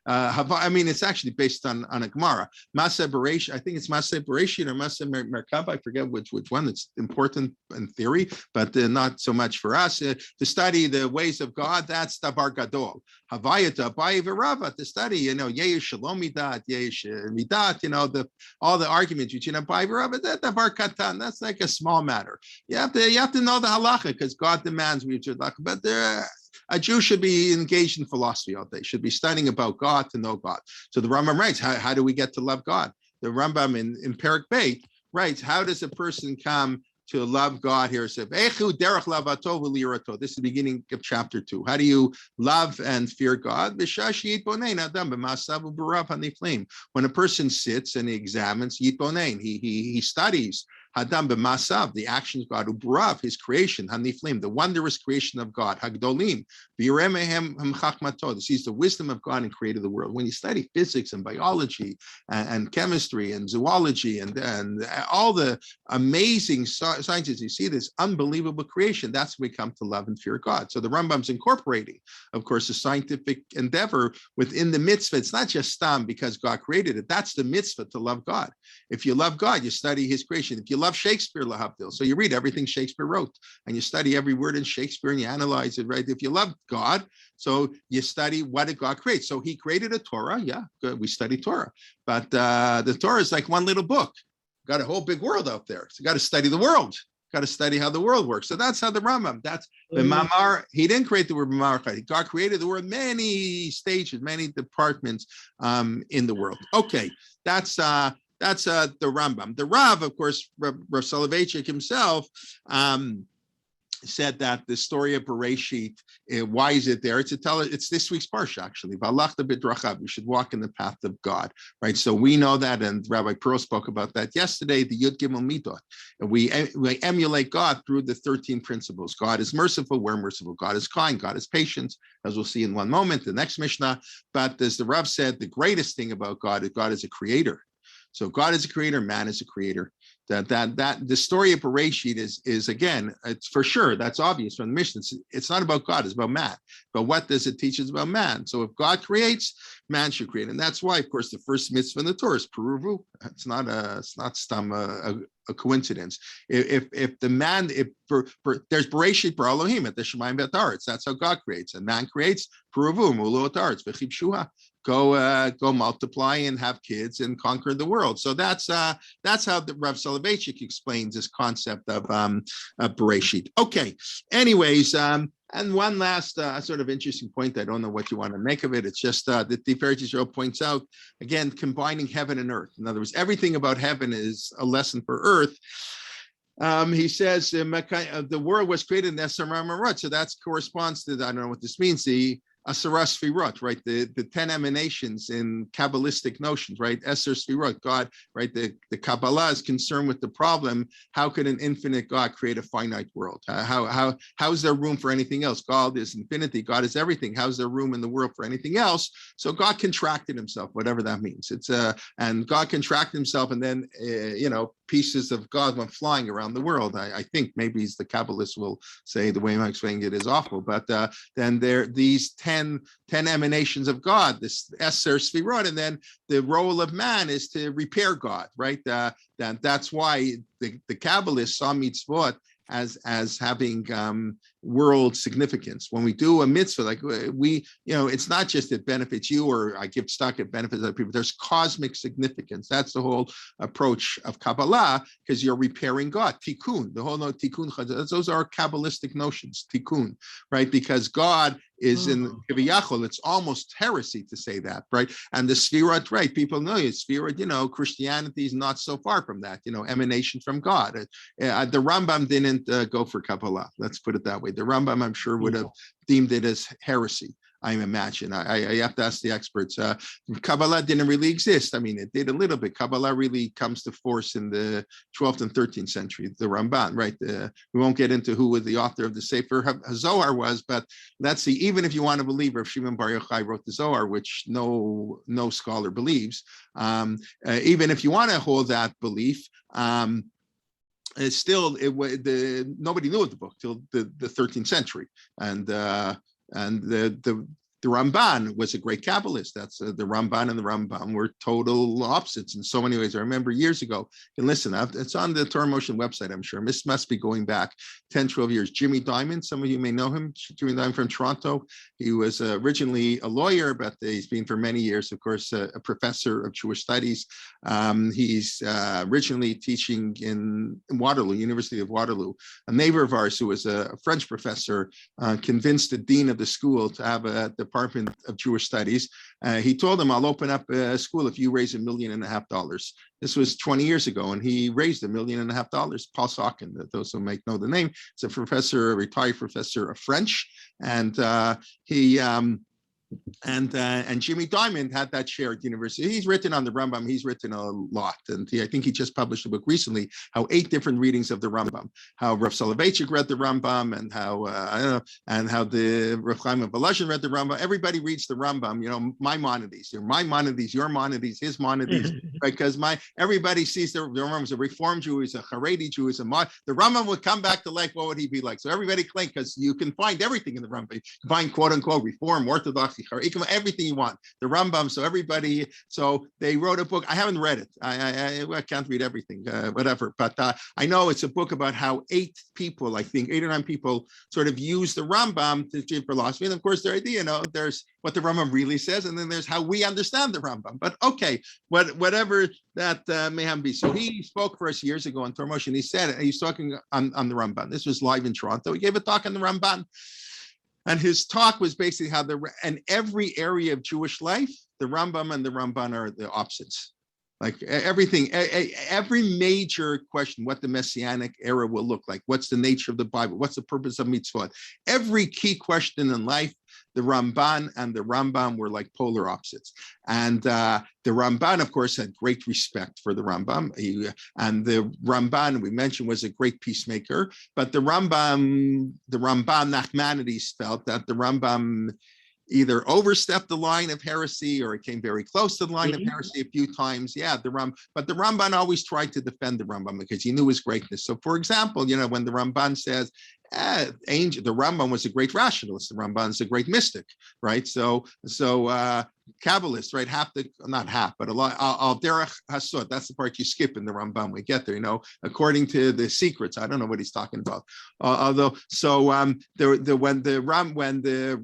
I mean, it's actually based on a Gemara. Maseh Bereshit, I think it's Maseh Bereshit or Maseh Merkava, I forget which one. It's important in theory, but not so much for us. To study the ways of God, that's Davar Gadol. Havayata, Abaye V'Rava, to study, Yesh Shalom Midat, Yesh Midat, all the arguments between Abaye V'Rava, that Davar Katan, that's like a small matter. You have to know the halacha, because God demands we should halacha, but a Jew should be engaged in philosophy all day, should be studying about God to know God. So the Rambam writes, how do we get to love God? The Rambam in Pirkei writes, how does a person come to love God? Here it says, this is the beginning of chapter 2. How do you love and fear God? When a person sits and he examines, he studies Hadam b'masav, the actions of God, uburav, his creation, haniflim, the wondrous creation of God, hagdolim, v'yiremehem chachmato. This is the wisdom of God and created the world. When you study physics and biology and chemistry and zoology and all the amazing sciences, you see this unbelievable creation. That's when we come to love and fear God. So the Rambam's incorporating, of course, a scientific endeavor within the mitzvah. It's not just stam because God created it. That's the mitzvah, to love God. If you love God, you study his creation. If you love Shakespeare, lahavdil, so you read everything Shakespeare wrote and you study every word in Shakespeare and you analyze it, right? If you love God, so you study what did God create. So he created a Torah, yeah, good, we study Torah, but the Torah is like one little book. Got a whole big world out there, so you got to study the world. Got to study how the world works. So that's how the Rambam, that's the Mamar. He didn't create the word Mamar. God created the word, many stages, many departments in the world. Okay, that's the Rambam. The Rav, of course, Rav Soloveitchik himself said that the story of Bereshit, why is it there? It's this week's parsha, actually. We should walk in the path of God, right? So we know that, and Rabbi Pearl spoke about that yesterday, the Yud Gimel Midot. And we emulate God through the 13 principles. God is merciful, we're merciful. God is kind, God is patient, as we'll see in one moment, the next Mishnah. But as the Rav said, the greatest thing about God is God is a creator. So God is a creator, man is a creator. That the story of Bereshit is again, it's for sure, that's obvious from the Mishnah. It's not about God, it's about man. But what does it teach us about man? So if God creates, man should create. And that's why, of course, the first mitzvah in the Torah is peruvu. It's not a coincidence. If the man, there's Bereshit bara Elohim at the Shemayim v'Haaretz. That's how God creates. And man creates peruvu mulo haaretz v'chibshuha. Go multiply and have kids and conquer the world. So that's how the Rav Soloveitchik explains this concept of Bereshit. Okay. Anyways, and one last sort of interesting point. I don't know what you want to make of it. It's just that Tiferet Yisrael points out, again, combining heaven and earth. In other words, everything about heaven is a lesson for earth. He says the world was created in Esar Marmarot. So that corresponds to, I don't know what this means, the Asara Sfirot, right? The 10 emanations in Kabbalistic notions, right? Eser Sfirot, God, right? The Kabbalah is concerned with the problem. How could an infinite God create a finite world? How is there room for anything else? God is infinity. God is everything. How is there room in the world for anything else? So God contracted himself, whatever that means. And God contracted himself, and then pieces of God went flying around the world. I think maybe the Kabbalists will say the way I'm explaining it is awful, but then these 10 emanations of God, this Esser Sfirot, and then the role of man is to repair God, right? That's why the Kabbalists saw mitzvot as having world significance. When we do a mitzvah, like it's not just it benefits you or I give stock, it benefits other people. There's cosmic significance. That's the whole approach of Kabbalah, because you're repairing God. Tikkun, the whole tikkun, those are Kabbalistic notions, tikkun, right? Because God is in Kiviyachol, it's almost heresy to say that, right? And the Sfirot, right? People know it. Sfirot, Christianity is not so far from that, emanation from God. The Rambam didn't go for Kabbalah, let's put it that way. The Rambam, I'm sure, would have deemed it as heresy. I imagine. I have to ask the experts. Kabbalah didn't really exist. I mean, it did a little bit. Kabbalah really comes to force in the 12th and 13th century, the Ramban, right? We won't get into who the author of the Sefer Zohar was, but let's see, even if you want to believe Rav Shimon Bar Yochai wrote the Zohar, which no scholar believes, even if you want to hold that belief, it's still nobody knew of the book till the 13th century, and the Ramban was a great Kabbalist. That's the Ramban and the Rambam were total opposites in so many ways. I remember years ago, and listen, it's on the Torah Motion website, I'm sure. This must be going back 10, 12 years. Jimmy Diamond, some of you may know him. Jimmy Diamond from Toronto. He was originally a lawyer, but he's been for many years, of course, a professor of Jewish studies. He's originally teaching in Waterloo, University of Waterloo. A neighbor of ours who was a French professor convinced the dean of the school to have a Department of Jewish Studies. He told him, I'll open up a school if you raise $1.5 million. This was 20 years ago, and he raised $1.5 million. Paul Saukin, those who might know the name, is a professor, a retired professor of French, and and Jimmy Diamond had that chair at university. He's written on the Rambam. He's written a lot, and I think he just published a book recently. How 8 different readings of the Rambam. How Rav Soloveitchik read the Rambam, and how the Rav Chaim of Volozhin read the Rambam. Everybody reads the Rambam. Maimonides, Maimonides, your Maimonides, his Maimonides, because everybody sees the Rambam as a Reform Jew, he's a Haredi Jew, he's the Rambam would come back to life. What would he be like? So everybody claimed, because you can find everything in the Rambam. You can find quote unquote Reform, Orthodox, everything you want, the Rambam. So they wrote a book. I haven't read it. I can't read everything, whatever. But I know it's a book about how 8 people, I think 8 or 9 people, sort of use the Rambam to achieve philosophy. And of course, their idea, there's what the Rambam really says, and then there's how we understand the Rambam. But okay, whatever that may be. So he spoke for us years ago on Torah Motion. He said he's talking on the Ramban. This was live in Toronto. He gave a talk on the Ramban. And his talk was basically how in every area of Jewish life, the Rambam and the Ramban are the opposites. Like everything, every major question, what the Messianic era will look like, what's the nature of the Bible, what's the purpose of mitzvot, every key question in life, the Ramban and the Rambam were like polar opposites. And the Ramban, of course, had great respect for the Rambam. And the Ramban, we mentioned, was a great peacemaker. But the Ramban Nachmanides felt that the Rambam either overstepped the line of heresy or it came very close to the line of heresy a few times. Yeah, but the Ramban always tried to defend the Rambam because he knew his greatness. So for example, when the Ramban says, the Rambam was a great rationalist, the Ramban is a great mystic, right? So Kabbalists, right? Not half, but a lot. Al derech hasod. That's the part you skip in the Rambam. We get there, according to the secrets. I don't know what he's talking about. When the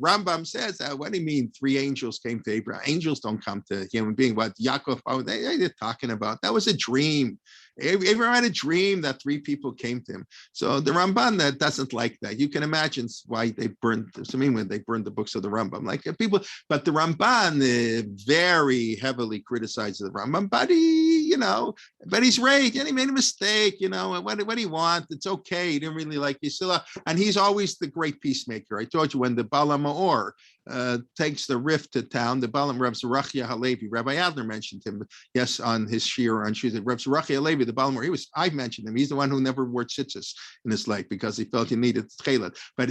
Rambam says, what do you mean 3 angels came to Abraham? Angels don't come to human being. What Yaakov? They're talking about. That was a dream. Abraham had a dream that 3 people came to him. So the Ramban that doesn't like that. You can imagine why they burned. When they burned the books of the Rambam, like people. But the Ramban very heavily criticizes the Rambam. But he's right. And he made a mistake. What do you want? It's okay. He didn't really like Yisila, and he's always the great peacemaker. I told you when the Bala Maor takes the rift to town, the Balam Reb Zerachia Halevi, Rabbi Adler mentioned him, yes, on his shiur on Tuesday. Reb Zerachia Halevi, the Balam, I mentioned him. He's the one who never wore tzitzis in his life because he felt he needed tchelet. But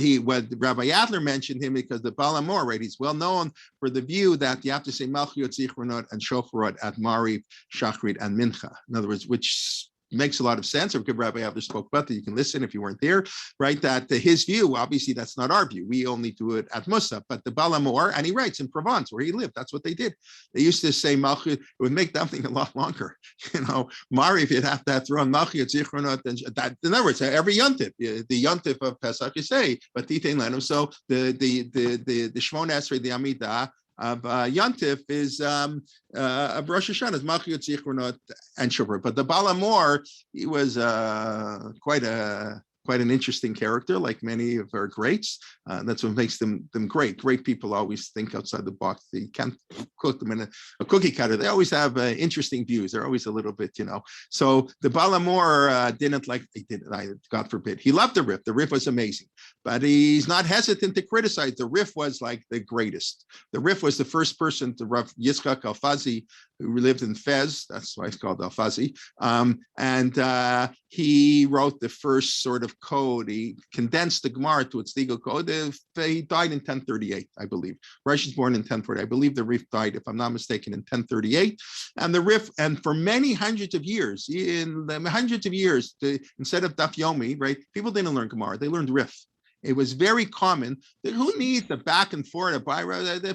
Rabbi Adler mentioned him because the Balam Mor, right? He's well known for the view that you have to say Malchiot Zichronot and Shofarot at Mariv, Shachrit, and Mincha. In other words, which makes a lot of sense. Or good Rabbi Adler spoke about that. You can listen if you weren't there, right? That his view, obviously, that's not our view. We only do it at Musaf, but the Balamor, and he writes in Provence where he lived. That's what they did. They used to say Malchut. It would make davening a lot longer. Mari, if you'd have to throw on Malchut Zichronot, then that, in other words, every Yontif, the Yontif of Pesach, you say, but Titain Lenim. So the Shmon Esrei, the Amidah of Yontif is of Rosh Hashanah, is Malchut Zichronot and Shavuot. But the Balamor, he was quite an interesting character, like many of our greats. That's what makes them great. Great people always think outside the box. They can't cook them in a cookie cutter. They always have interesting views. They're always a little bit, So the Balamor didn't like, he didn't, God forbid. He loved the Rif. The Rif was amazing, but he's not hesitant to criticize. The Rif was like the greatest. The Rif was the first person to Rav Yitzchak Alfazi, who lived in Fez. That's why it's called Alfazi. And he wrote the first sort of code. He condensed the Gemara to its legal code. He died in 1038, I believe. Rashi was born in 1040. I believe the Rif died, if I'm not mistaken, in 1038. And the Rif, and for many hundreds of years, instead of Daf Yomi, right, people didn't learn Gemara. They learned Rif. It was very common that who needs the back and forth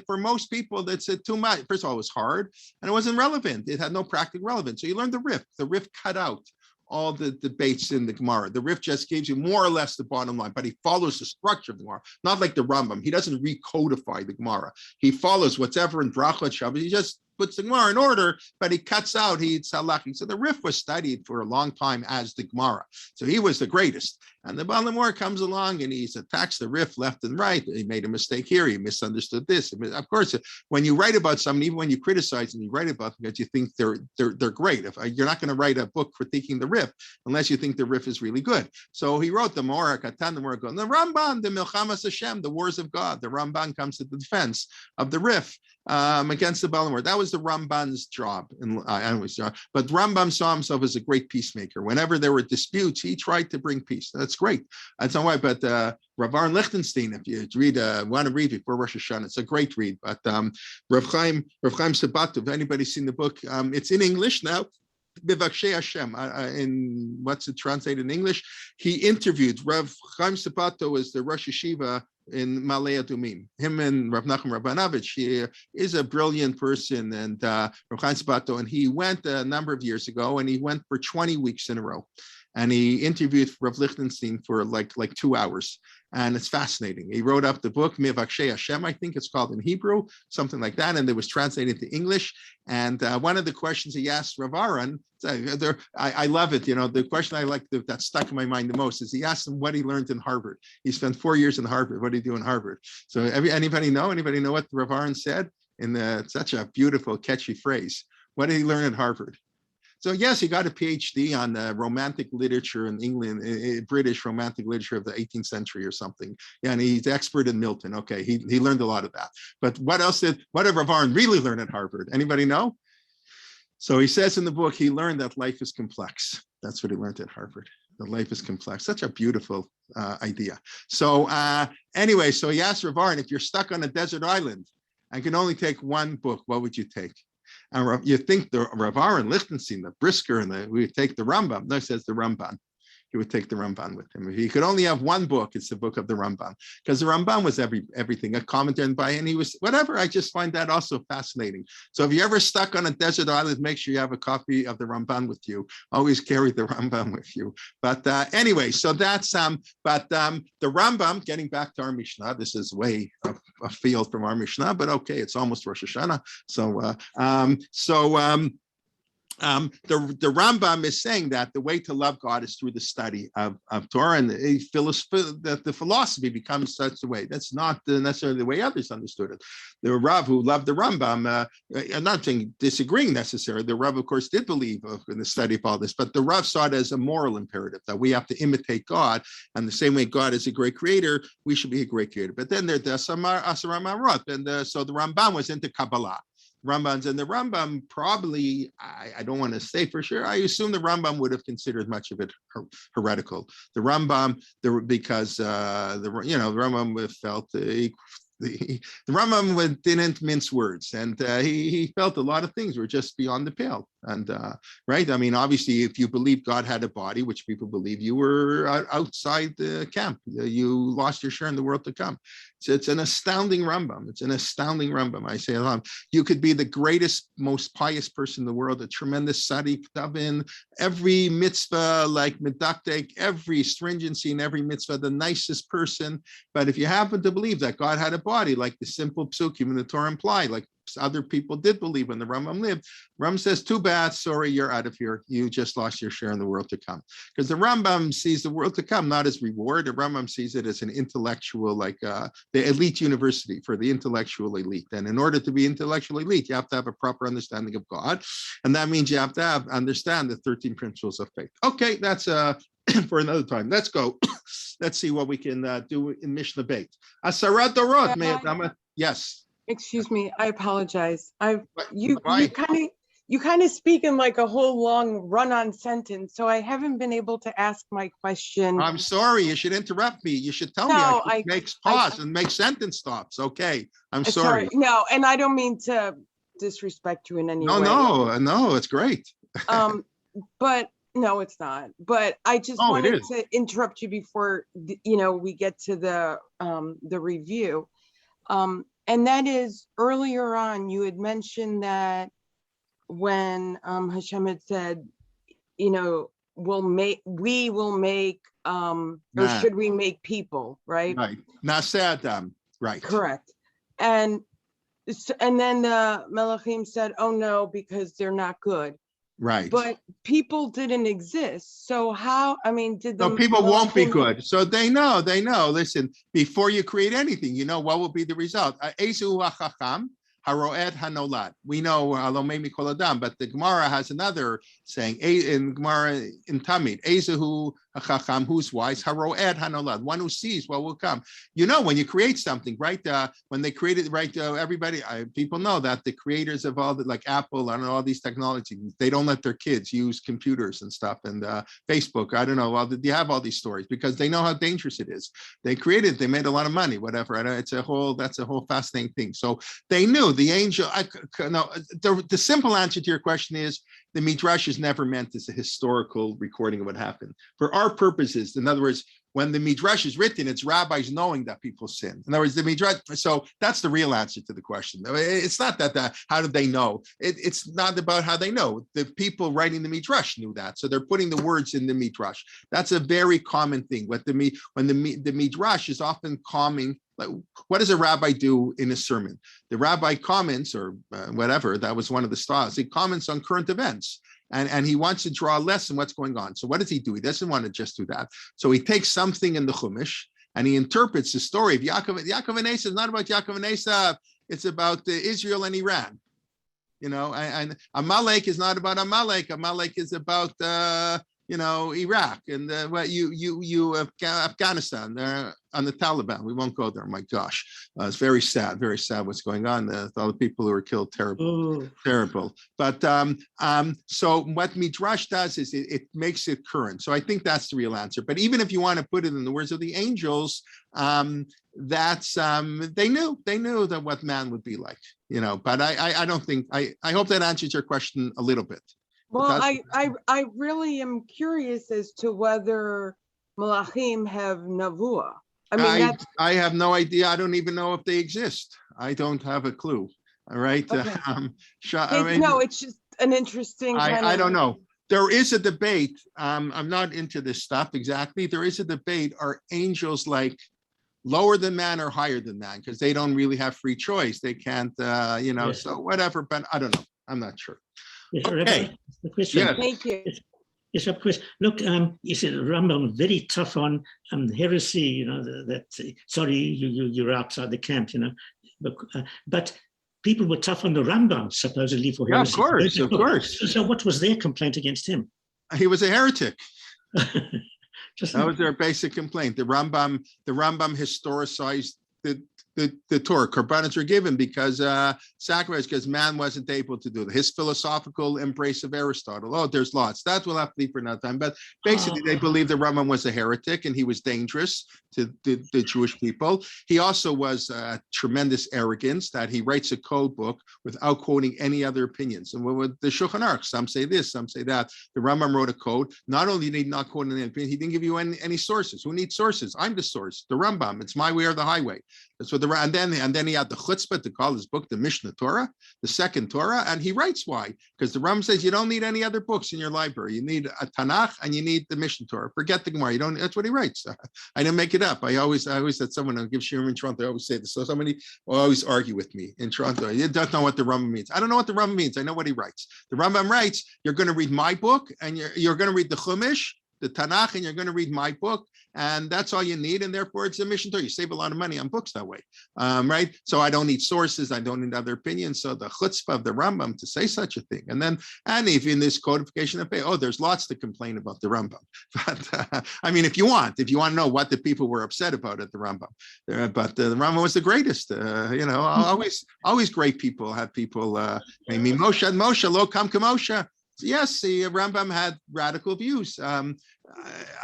for most people, that's too much. First of all, it was hard and it wasn't relevant. It had no practical relevance. So you learned the Rif. The Rif cut out all the debates in the Gemara. The Rif just gives you more or less the bottom line, but he follows the structure of the Gemara, not like the Rambam. He doesn't recodify the Gemara. He follows whatever in Brachot Shabbos. He just puts the Gemara in order, but he cuts out, it's halachic. So the Rif was studied for a long time as the Gemara. So he was the greatest. And the Balamor comes along and he attacks the Rif left and right. He made a mistake here. He misunderstood this. Of course, when you write about someone, even when you criticize and you write about them because you think they're great. You're not going to write a book critiquing the Rif unless you think the Rif is really good. So he wrote the Morah, Katan, the Morah, the Ramban, the Milchamas Hashem, the wars of God. The Ramban comes to the defense of the Rif against the Balamor. That was the Ramban's job. But Rambam saw himself as a great peacemaker. Whenever there were disputes, he tried to bring peace. That's great. That's not why. But Rav Aaron Lichtenstein, if you want to read before Rosh Hashanah, it's a great read. But Rav Chaim Sabato, if anybody's seen the book, it's in English now. Bivakshay Hashem, in what's it translated in English? He interviewed Rav Chaim Sabato was the Rosh Yeshiva in Malay Adumim. Him and Rav Nachum Rabanovich, he is a brilliant person, and Rav Chaim Sabato, and he went a number of years ago, and he went for 20 weeks in a row. And he interviewed Rav Lichtenstein for like 2 hours. And it's fascinating. He wrote up the book, Mivakshay Hashem, I think it's called in Hebrew, something like that. And it was translated to English. And one of the questions he asked Rav Aaron, I love it. The question I like that stuck in my mind the most is he asked him what he learned in Harvard. He spent 4 years in Harvard. What did he do in Harvard? So anybody know what Rav Aaron said in such a beautiful, catchy phrase? What did he learn at Harvard? So yes, he got a PhD on romantic literature in England, British romantic literature of the 18th century or something. Yeah, and he's expert in Milton. Okay, he learned a lot of that. But what did Rav Aaron really learn at Harvard? Anybody know? So he says in the book, he learned that life is complex. That's what he learned at Harvard. That life is complex. Such a beautiful idea. So anyway, so he asked Rav Aaron, if you're stuck on a desert island and can only take one book, what would you take? And you think the Rav Aaron Lichtenstein, the Brisker, and we would take the Rambam. No, he says the Ramban. He would take the Ramban with him. If he could only have one book, it's the book of the Ramban, because the Ramban was everything, a commentary by, and he was whatever. I just find that also fascinating. So if you're ever stuck on a desert island, make sure you have a copy of the Ramban with you. Always carry the Ramban with you. But anyway, so that's the Rambam. Getting back to our Mishnah, this is way afield from our Mishnah, but okay, it's almost Rosh Hashanah. The Rambam is saying that the way to love God is through the study of Torah, and the philosophy becomes such a way. That's not necessarily the way others understood it. The Rav who loved the Rambam, I'm not saying disagreeing necessarily. The Rav, of course, did believe in the study of all this, but the Rav saw it as a moral imperative that we have to imitate God, and the same way God is a great creator, we should be a great creator. But then there's the Asara Marot, and so the Rambam was into Kabbalah. Rambams, and the Rambam probably, I don't want to say for sure, I assume the Rambam would have considered much of it heretical. The Rambam, because the Rambam felt the Rambam didn't mince words, and he felt a lot of things were just beyond the pale. And right, I mean, obviously, if you believe God had a body, which people believe, you were outside the camp. You lost your share in the world to come. So it's an astounding Rambam. It's an astounding Rambam. I say a lot. You could be the greatest, most pious person in the world, a tremendous tzaddik, davin, every mitzvah like medaktek, every stringency in every mitzvah, the nicest person. But if you happen to believe that God had a body, like the simple psukim in the Torah imply, like other people did believe when the Rambam lived, Rambam says, too bad, sorry, you're out of here. You just lost your share in the world to come. Because the Rambam sees the world to come not as reward. The Rambam sees it as an intellectual, like the elite university for the intellectual elite. And in order to be intellectual elite, you have to have a proper understanding of God. And that means you have to understand the 13 principles of faith. Okay, that's for another time. Let's go. Let's see what we can do in Mishnah Beit. Asarat Dorot. Yes. Excuse me, I apologize. You kind of speak in like a whole long run-on sentence, so I haven't been able to ask my question. I'm sorry, you should interrupt me. You should tell me. I make pause and make sentence stops. Okay, I'm sorry. No, and I don't mean to disrespect you in any way. No, it's great. But no, it's not. But I just wanted to interrupt you before we get to the review. And that is, earlier on, you had mentioned that when Hashem had said, we will make, or should we make people, right? Right. Na'aseh Adam. Right. Correct. And then the Melachim said, oh no, because they're not good. Right. But people didn't exist. So how, did the people won't be good. So they know. Listen, before you create anything, what will be the result? Ezu hachacham haroed hanolad. We know Alomei mikol adam, but the Gemara has another saying in Gemara in Tamid, Ezu hachacham, who's wise, haroed hanolad, one who sees what will come. When you create something, right? When they created, right? People know that the creators of all the, like Apple and all these technologies, they don't let their kids use computers and stuff, and Facebook. I don't know. Well, you have all these stories because they know how dangerous it is. They created, they made a lot of money, whatever. And that's a whole fascinating thing. So they knew the angel. The simple answer to your question is the Midrash is never meant as a historical recording of what happened. For our purposes, in other words, when the Midrash is written, it's rabbis knowing that people sin. In other words, the Midrash, so that's the real answer to the question. It's not that how did they know? It's not about how they know. The people writing the Midrash knew that. So they're putting the words in the Midrash. That's a very common thing. When the Midrash is often calming, like, what does a rabbi do in a sermon? The rabbi comments, or whatever, that was one of the styles. He comments on current events. And he wants to draw a lesson what's going on. So what does he do? He doesn't want to just do that. So he takes something in the Chumash and he interprets the story of Yaakov. Yaakov and Esav is not about Yaakov and Esav. It's about Israel and Iran. And Amalek is not about Amalek. Amalek is about Iraq and Afghanistan. On the Taliban. We won't go there. My gosh. It's very sad what's going on. All the people who were killed, terrible. But so what Midrash does is it makes it current. So I think that's the real answer. But even if you want to put it in the words of the angels, that's they knew that what man would be like, but I don't think, I hope that answers your question a little bit. Well, I really am curious as to whether Malachim have Navua. I have no idea. I don't even know if they exist. I don't have a clue. All right. Okay. No, it's just an interesting. I don't know. There is a debate. I'm not into this stuff exactly. There is a debate. Are angels like lower than man or higher than man? Because they don't really have free choice. They can't, Yes. So whatever. But I don't know. I'm not sure. Yes, Okay. Question. Thank you. Yes, of course. Look, you said Rambam very tough on heresy. Sorry, you're outside the camp. But people were tough on the Rambam supposedly for heresy. Of course. So what was their complaint against him? He was a heretic. Just That was their basic complaint. The Rambam historicized the Torah. Korbanos were given because sacrifice, because man wasn't able to do it. His philosophical embrace of Aristotle. Oh, there's lots. That will have to leave for another time. But basically, they believed the Rambam was a heretic and he was dangerous to the Jewish people. He also was tremendous arrogance that he writes a code book without quoting any other opinions. And with the Shulchan Aruch, some say this, some say that. The Rambam wrote a code. Not only did he not quote any opinion, he didn't give you any sources. Who needs sources? I'm the source. The Rambam. It's my way or the highway. That's what and then he had the chutzpah to call his book the Mishnah Torah, the second Torah, and he writes why. Because the Rambam says you don't need any other books in your library. You need a Tanakh and you need the Mishnah Torah. Forget the Gemara. You don't. That's what he writes. I didn't make it up. I always said someone who gives shiurim in Toronto. I always say this. So somebody will always argue with me in Toronto. You don't know what the Rambam means. I don't know what the Rambam means. I know what he writes. The Rambam writes, you're going to read my book and you're going to read the Chumash, the Tanakh, and you're going to read my book, and that's all you need, and therefore it's a Mishnah Torah. You save a lot of money on books that way, right? So I don't need sources, I don't need other opinions. So the chutzpah of the Rambam to say such a thing, and if in this codification of faith, there's lots to complain about the Rambam. But I mean, if you want to know what the people were upset about at the Rambam, but the Rambam was the greatest. Always great people had people. I mean, Moshe lo kam k'Moshe. Yes, the Rambam had radical views. And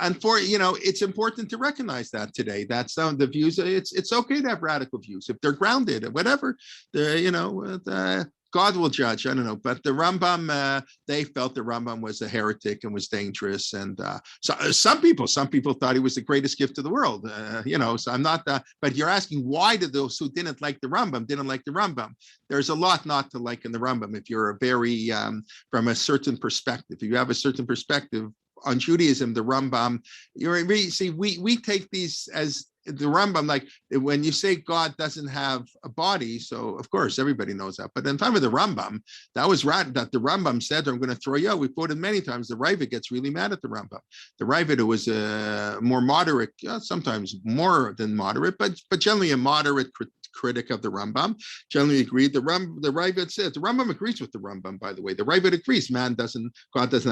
it's important to recognize that today. That's the views. It's okay to have radical views if they're grounded, whatever. God will judge. I don't know, but the Rambam, they felt the Rambam was a heretic and was dangerous. And so some people thought he was the greatest gift of the world. So I'm not. But you're asking why did those who didn't like the Rambam? There's a lot not to like in the Rambam if you're a very from a certain perspective. If you have a certain perspective on Judaism, the Rambam. We take these as the Rambam, like when you say God doesn't have a body, so of course everybody knows that. But in time of the Rambam, that the Rambam said, "I'm going to throw you out." We quoted many times. The Rabbi gets really mad at the Rambam. The Rabbi, who was a more moderate, sometimes more than moderate, but generally a moderate critic of the Rambam, generally agreed. The Rabbi said, the Rambam agrees with the Rambam, by the way. The Rabbi agrees, God doesn't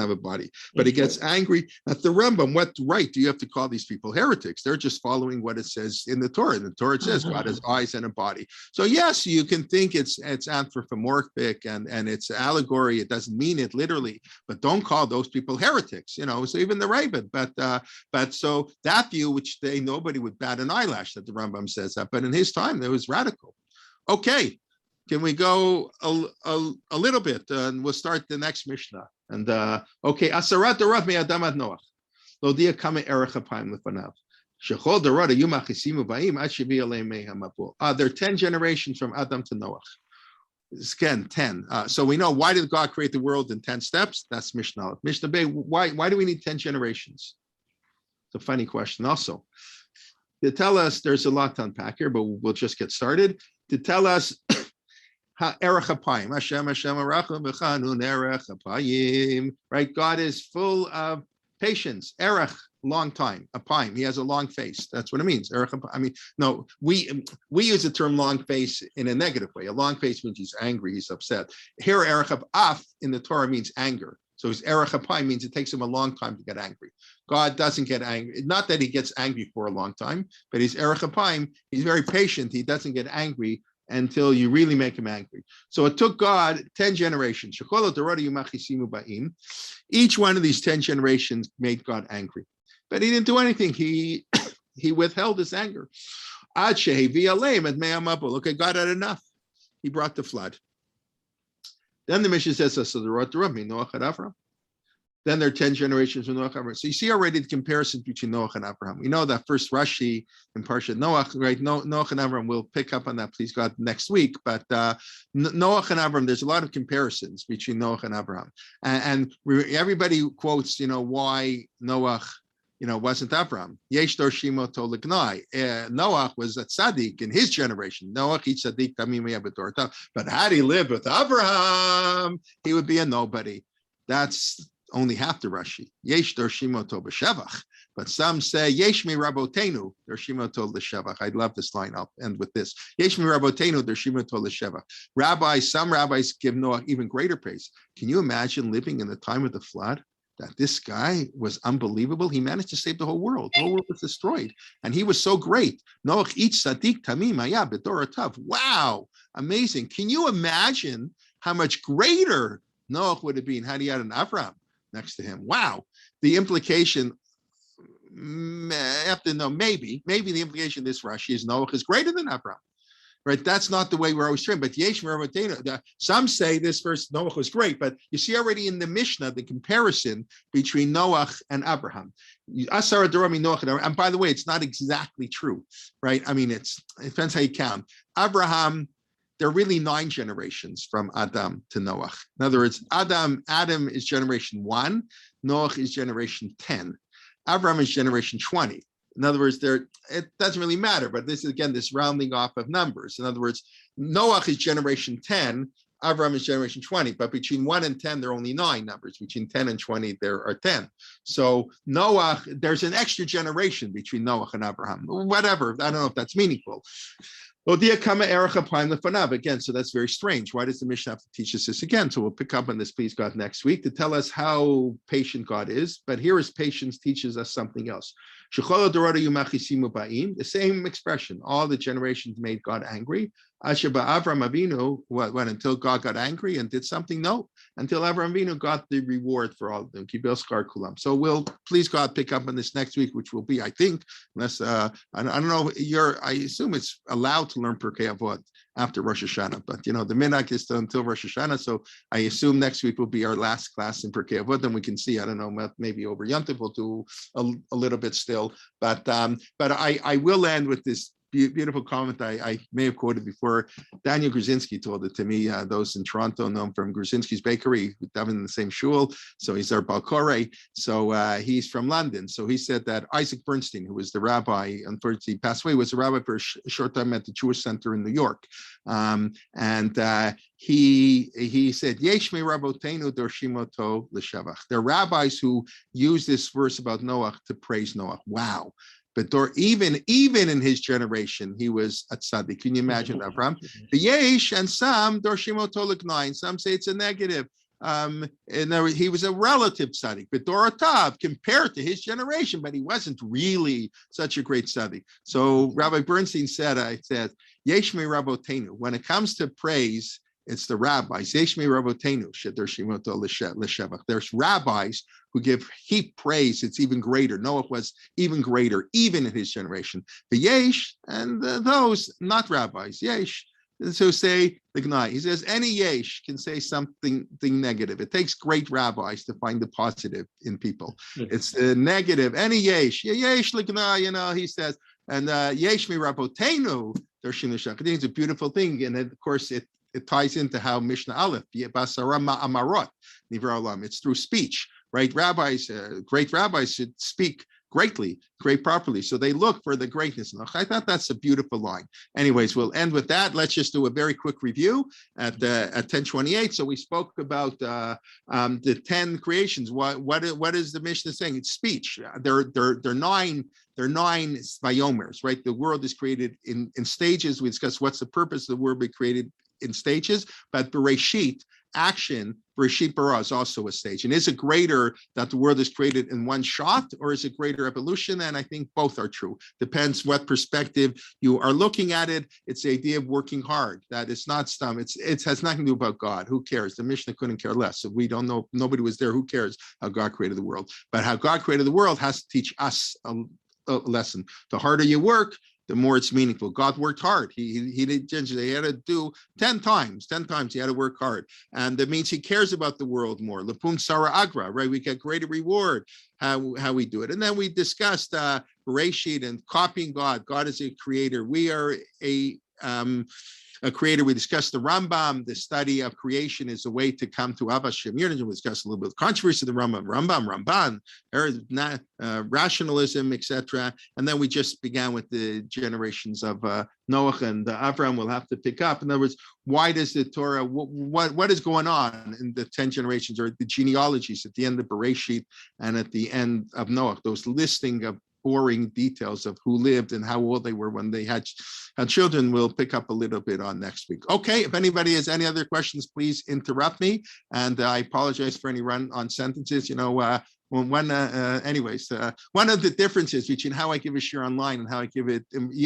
have a body. But he gets angry at the Rambam. What right do you have to call these people heretics? They're just following what it says in the Torah. In the Torah it says God has eyes and a body. So yes, you can think it's anthropomorphic and it's allegory. It doesn't mean it literally, but don't call those people heretics, so even the Rabbi. But so that view, which nobody would bat an eyelash that the Rambam says that, but in his time, there was radical. Okay, can we go a little bit and we'll start the next Mishnah. And okay, Asarat Dorav me'adam ad Noach lo dia kama erech hapayim lefanav shechol dorot hayu machisimu ba'im ad shevi aleim mei hamapul. There are 10 generations from Adam to Noach. Again, 10. So we know, why did God create the world in 10 steps? That's Mishnah. Mishnah Bey, why do we need 10 generations? It's a funny question also. To tell us, there's a lot to unpack here, but we'll just get started. To tell us, erech hapayim, Hashem arachum v'chanun erech hapayim, right? God is full of patience. Erech, long time. Apayim, he has a long face. That's what it means. Erech hapayim. I mean, no, we use the term long face in a negative way. A long face means he's angry, he's upset. Here, erech hapaf in the Torah means anger. So his erech hapayim means it takes him a long time to get angry. God doesn't get angry. Not that he gets angry for a long time, but his erech hapayim, he's very patient. He doesn't get angry until you really make him angry. So it took God 10 generations. Each one of these 10 generations made God angry. But he didn't do anything. He withheld his anger. Okay, God had enough. He brought the flood. Then the Mishnah says, then there are 10 generations from Noach and Abraham. So you see already the comparison between Noach and Abraham. We know that first Rashi in Parshat Noach, right? Noach and Abraham, we'll pick up on that, please God, next week. But Noach and Abraham, there's a lot of comparisons between Noach and Abraham. And everybody quotes, why Noach, wasn't Abraham. Yesh dor shimo to l'gnai. Noach was a tzaddik in his generation. Noach each tzaddik tamim yabedor. But had he lived with Abraham, he would be a nobody. That's only half the Rashi. Yesh dor shimo to b'shevach. But some say Yesh mi rabotenu dor shimo to l'shevach. I love this line. I'll end with this. Yesh mi rabotenu dor shimo to l'shevach. Some rabbis give Noach even greater praise. Can you imagine living in the time of the flood? that this guy was unbelievable. He managed to save the whole world. The whole world was destroyed. And he was so great. Noach each tzaddik tamim haya b'dor hatav. Wow, amazing. Can you imagine how much greater Noach would have been had he had an Avram next to him? Wow. The implication, I have to know, maybe the implication of this Rashi is Noach is greater than Avram. Right, that's not the way we're always trained. But Yesh Meravotenu, some say this verse Noach was great, but you see already in the Mishnah the comparison between Noach and Abraham. Asara Dorami Noach, and by the way, it's not exactly true, right? I mean, it depends how you count. Abraham, there are really 9 generations from Adam to Noach. In other words, Adam is generation 1, Noach is generation 10, Abraham is generation 20. In other words, it doesn't really matter, but this is, again, this rounding off of numbers. In other words, Noach is generation 10, Avram is generation 20, but between 1 and 10, there are only 9 numbers. Between 10 and 20, there are 10. So Noach, there's an extra generation between Noach and Abraham. Whatever, I don't know if that's meaningful. Again, so that's very strange. Why does the Mishnah have to teach us this again? So we'll pick up on this, please, God, next week to tell us how patient God is. But here his patience teaches us something else. The same expression, all the generations made God angry. Until God got angry and did something? No, until Avram Avinu got the reward for all of them. So we'll, please God, pick up on this next week, which will be, I think, unless, I don't know, I assume it's allowed to learn Pirkei Avot after Rosh Hashanah, but the minhag is until Rosh Hashanah, so I assume next week will be our last class in Pirkei Avot. Then we can see, I don't know, maybe over Yom Tov we'll do a little bit still, but I will end with this beautiful comment I may have quoted before. Daniel Gruzinski told it to me. Those in Toronto know him from Gruzinski's Bakery. We've done in the same shul, so he's our Balkore. So he's from London. So he said that Isaac Bernstein, who was the rabbi, unfortunately passed away, was a rabbi for a short time at the Jewish Center in New York. He said, Yesh me rabotenu dorshimoto l'shavach. There are rabbis who use this verse about Noach to praise Noach. Wow. But even in his generation, he was a tzaddik. Can you imagine that, Abraham? The yesh and some dorshimoto l'gnayin. Some say it's a negative. And he was a relative tzaddik, but Doratav compared to his generation, but he wasn't really such a great tzaddik. So Rabbi Bernstein said, Yesh me rabotenu. When it comes to praise, it's the rabbis. Yesh me rabotenu sheder shimoto l'shevach. There's rabbis who give heap praise. It's even greater. Noah was even greater, even in his generation. The yesh and those not rabbis. Yesh. So say the gnai. He says any yesh can say something negative. It takes great rabbis to find the positive in people. It's the negative. Any yesh, yesh l'gnai. He says, and yesh mi rabotenu dershim l'shach. I think it's a beautiful thing, and of course it ties into how Mishnah Aleph, it's through speech, right? Great rabbis should speak great properly. So they look for the greatness. I thought that's a beautiful line. Anyways, we'll end with that. Let's just do a very quick review at 10:28. So we spoke about the 10 creations. What is the Mishnah saying? It's speech. They're 9 vayomers, right? The world is created in stages. We discussed what's the purpose of the world being created in stages, but Bereshit, action, Bereshit bara is also a stage. And is it greater that the world is created in one shot, or is it greater evolution? And I think both are true. Depends what perspective you are looking at it. It's the idea of working hard. That it's not stum. It has nothing to do about God. Who cares? The Mishnah couldn't care less. So we don't know. Nobody was there. Who cares how God created the world? But how God created the world has to teach us a lesson. The harder you work, the more it's meaningful. God worked hard. He did. He had to do 10 times. He had to work hard, and that means he cares about the world more. Lepun Sara Agra, right? We get greater reward how we do it. And then we discussed Bereshit and copying God. God is a creator. We are a creator. We discussed the Rambam. The study of creation is a way to come to Avot Shem Yirneh. We discussed a little bit of controversy of the Ramban, rationalism, etc. And then we just began with the generations of Noach and Avram. We'll have to pick up. In other words, why does the Torah, what is going on in the 10 generations or the genealogies at the end of Bereshit and at the end of Noach, those listing of boring details of who lived and how old they were when they had children, we'll pick up a little bit on next week. Okay, if anybody has any other questions, please interrupt me. And I apologize for any run on sentences. Anyways, one of the differences between how I give a shir online and how I give it,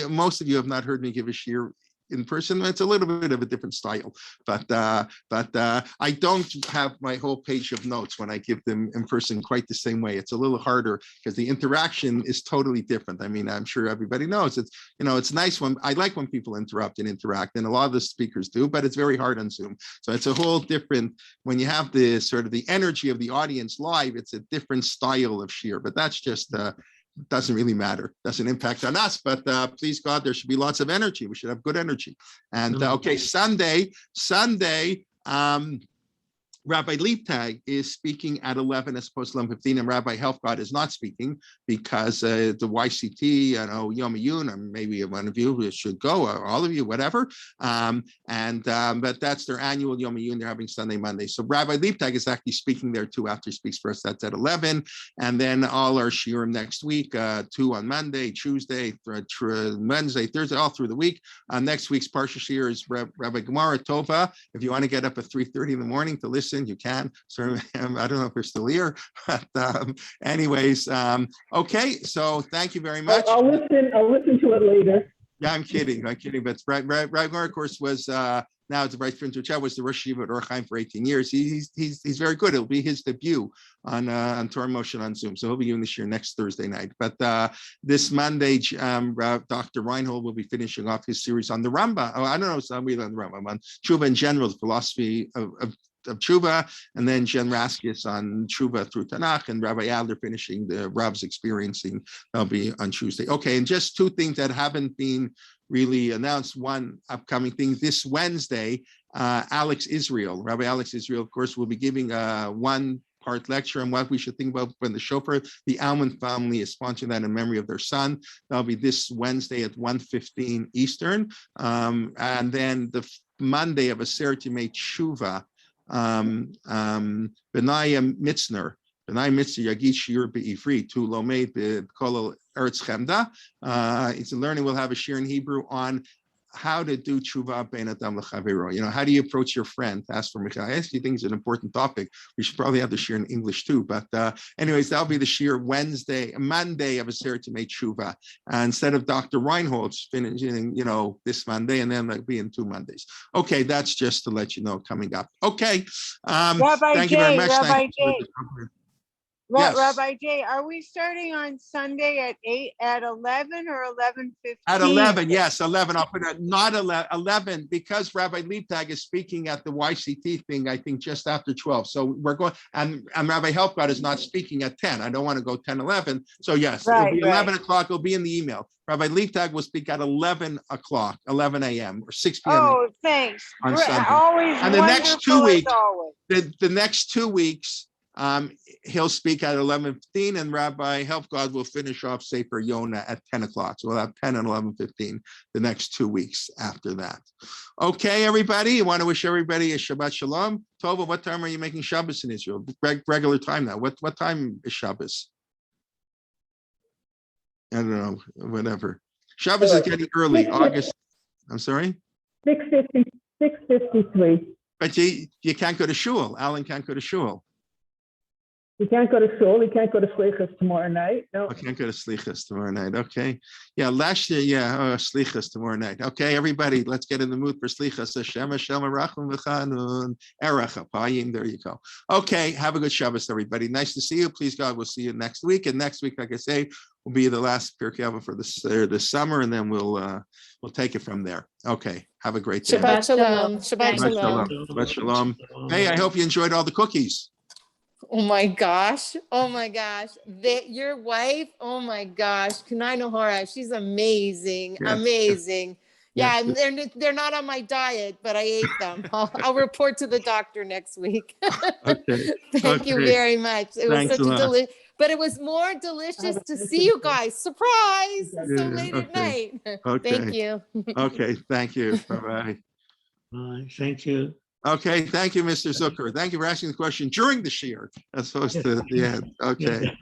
most of you have not heard me give a shir in person. It's a little bit of a different style, but I don't have my whole page of notes when I give them in person quite the same way. It's a little harder because the interaction is totally different. I mean, I'm sure everybody knows it's nice when I like when people interrupt and interact, and a lot of the speakers do, but it's very hard on Zoom. So it's a whole different, when you have the sort of the energy of the audience live, it's a different style of shir, but that's just doesn't really matter, doesn't impact on us, but please God, there should be lots of energy. We should have good energy. And okay, Sunday, Rabbi Liebtag is speaking at 11 as opposed to 11:15, and Rabbi Helfgott is not speaking because the YCT, Yom Yun, or maybe one of you should go, or all of you, whatever. But that's their annual Yom Yun. They're having Sunday, Monday. So Rabbi Liebtag is actually speaking there too after he speaks for us. That's at 11. And then all our shiurim next week, 2 on Monday, Tuesday, Wednesday, Thursday, all through the week. Next week's Parsha Shir is Rabbi Gemara Tova. If you want to get up at 3:30 in the morning to listen, you can. So I don't know if you're still here, but anyways, okay. So thank you very much. I'll listen to it later. Yeah, I'm kidding. But Rabbi, of course, was now it's the Vice Prince Richard, was the Rosh Yeshiva at Or Chaim for 18 years. He's very good. It'll be his debut on Torah Motion on Zoom. So he'll be doing this year next Thursday night. But this Monday, Dr. Reinhold will be finishing off his series on the Rambam. Oh, I don't know, so I'm really on the Rambam, on Tshuva in general, the philosophy of Tshuva, and then Jen Raskis on Tshuva through Tanakh, and Rabbi Adler finishing the Rab's experiencing. That'll be on Tuesday. Okay, and just two things that haven't been really announced. One upcoming thing this Wednesday, Alex Israel, Rabbi Alex Israel, of course, will be giving a one-part lecture on what we should think about when the shofar. The Alman family is sponsoring that in memory of their son. That'll be this Wednesday at 1:15 Eastern, and then the Monday of Aseret Yemei Tshuva. Benaya Mitzner Yagid Shir Be'ivri to Lomed Be'Kol Eretz Chemda. It's a learning. We'll have a shir in Hebrew on how to do tshuva bein adam l'chavero. How do you approach your friend? Ask for Michael. I actually think it's an important topic. We should probably have the shir in English too. But anyways, that'll be the shir Monday of Aseret Yemei Tshuva. Instead of Dr. Reinhold's finishing, this Monday, and then that'll be in 2 Mondays. Okay, that's just to let you know coming up. Okay. Thank you very much. Yes. Rabbi Jay, are we starting on Sunday at 11 or 11:15? At 11, yes, 11. I'll put it not 11 because Rabbi Liebtag is speaking at the YCT thing, I think just after 12. So we're going, and Rabbi Helfgott is not speaking at 10. I don't want to go 10, 11. So yes, it'll be 11 o'clock. It'll be in the email. Rabbi Liebtag will speak at 11 o'clock, 11 a.m. or 6 p.m. Oh, thanks. On Sunday. Always and the next 2 weeks, the next 2 weeks, he'll speak at 11:15, and Rabbi Helfgott will finish off Sefer Yonah at 10 o'clock. So we'll have 10 and 11:15 the next 2 weeks after that. Okay, everybody. I want to wish everybody a Shabbat Shalom. Tova, what time are you making Shabbos in Israel? Regular time now. What time is Shabbos? I don't know. Whatever. Shabbos is getting early. August. I'm sorry. 6:53. But you can't go to shul. Alan can't go to shul. You can't go to shul. You can't go to Slichas tomorrow night. No. I can't go to Slichas tomorrow night. Okay. Yeah, last year, Slichas tomorrow night. Okay, everybody, let's get in the mood for Slichas. Hashem, Hashem, Arachim, V'chanun, Erech, Apayim. There you go. Okay, have a good Shabbos, everybody. Nice to see you. Please, God, we'll see you next week. And next week, like I say, will be the last Pirkei Avot for this summer, and then we'll take it from there. Okay, have a great day. Shabbat Shalom. Shabbat Shalom. Shabbat Shalom. Hey, I hope you enjoyed all the cookies. Oh my gosh. Your wife, oh my gosh. Kunai Nohara, she's amazing. Yes. Amazing. Yeah, Yes. and they're not on my diet, but I ate them. I'll report to the doctor next week. Okay. Thank you very much. It was Thanks such a a lot. delicious, but it was more delicious to see you guys. Surprise! So Yeah, late at night. Okay. Thank you. Okay, thank you. Bye-bye. Bye. Thank you. Okay, thank you, Mr. Zucker. Thank you for asking the question during the shir as opposed to the end. Okay.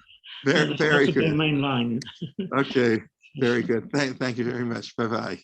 Very, very That's the good. main line. Okay, very good. Thank you very much. Bye-bye.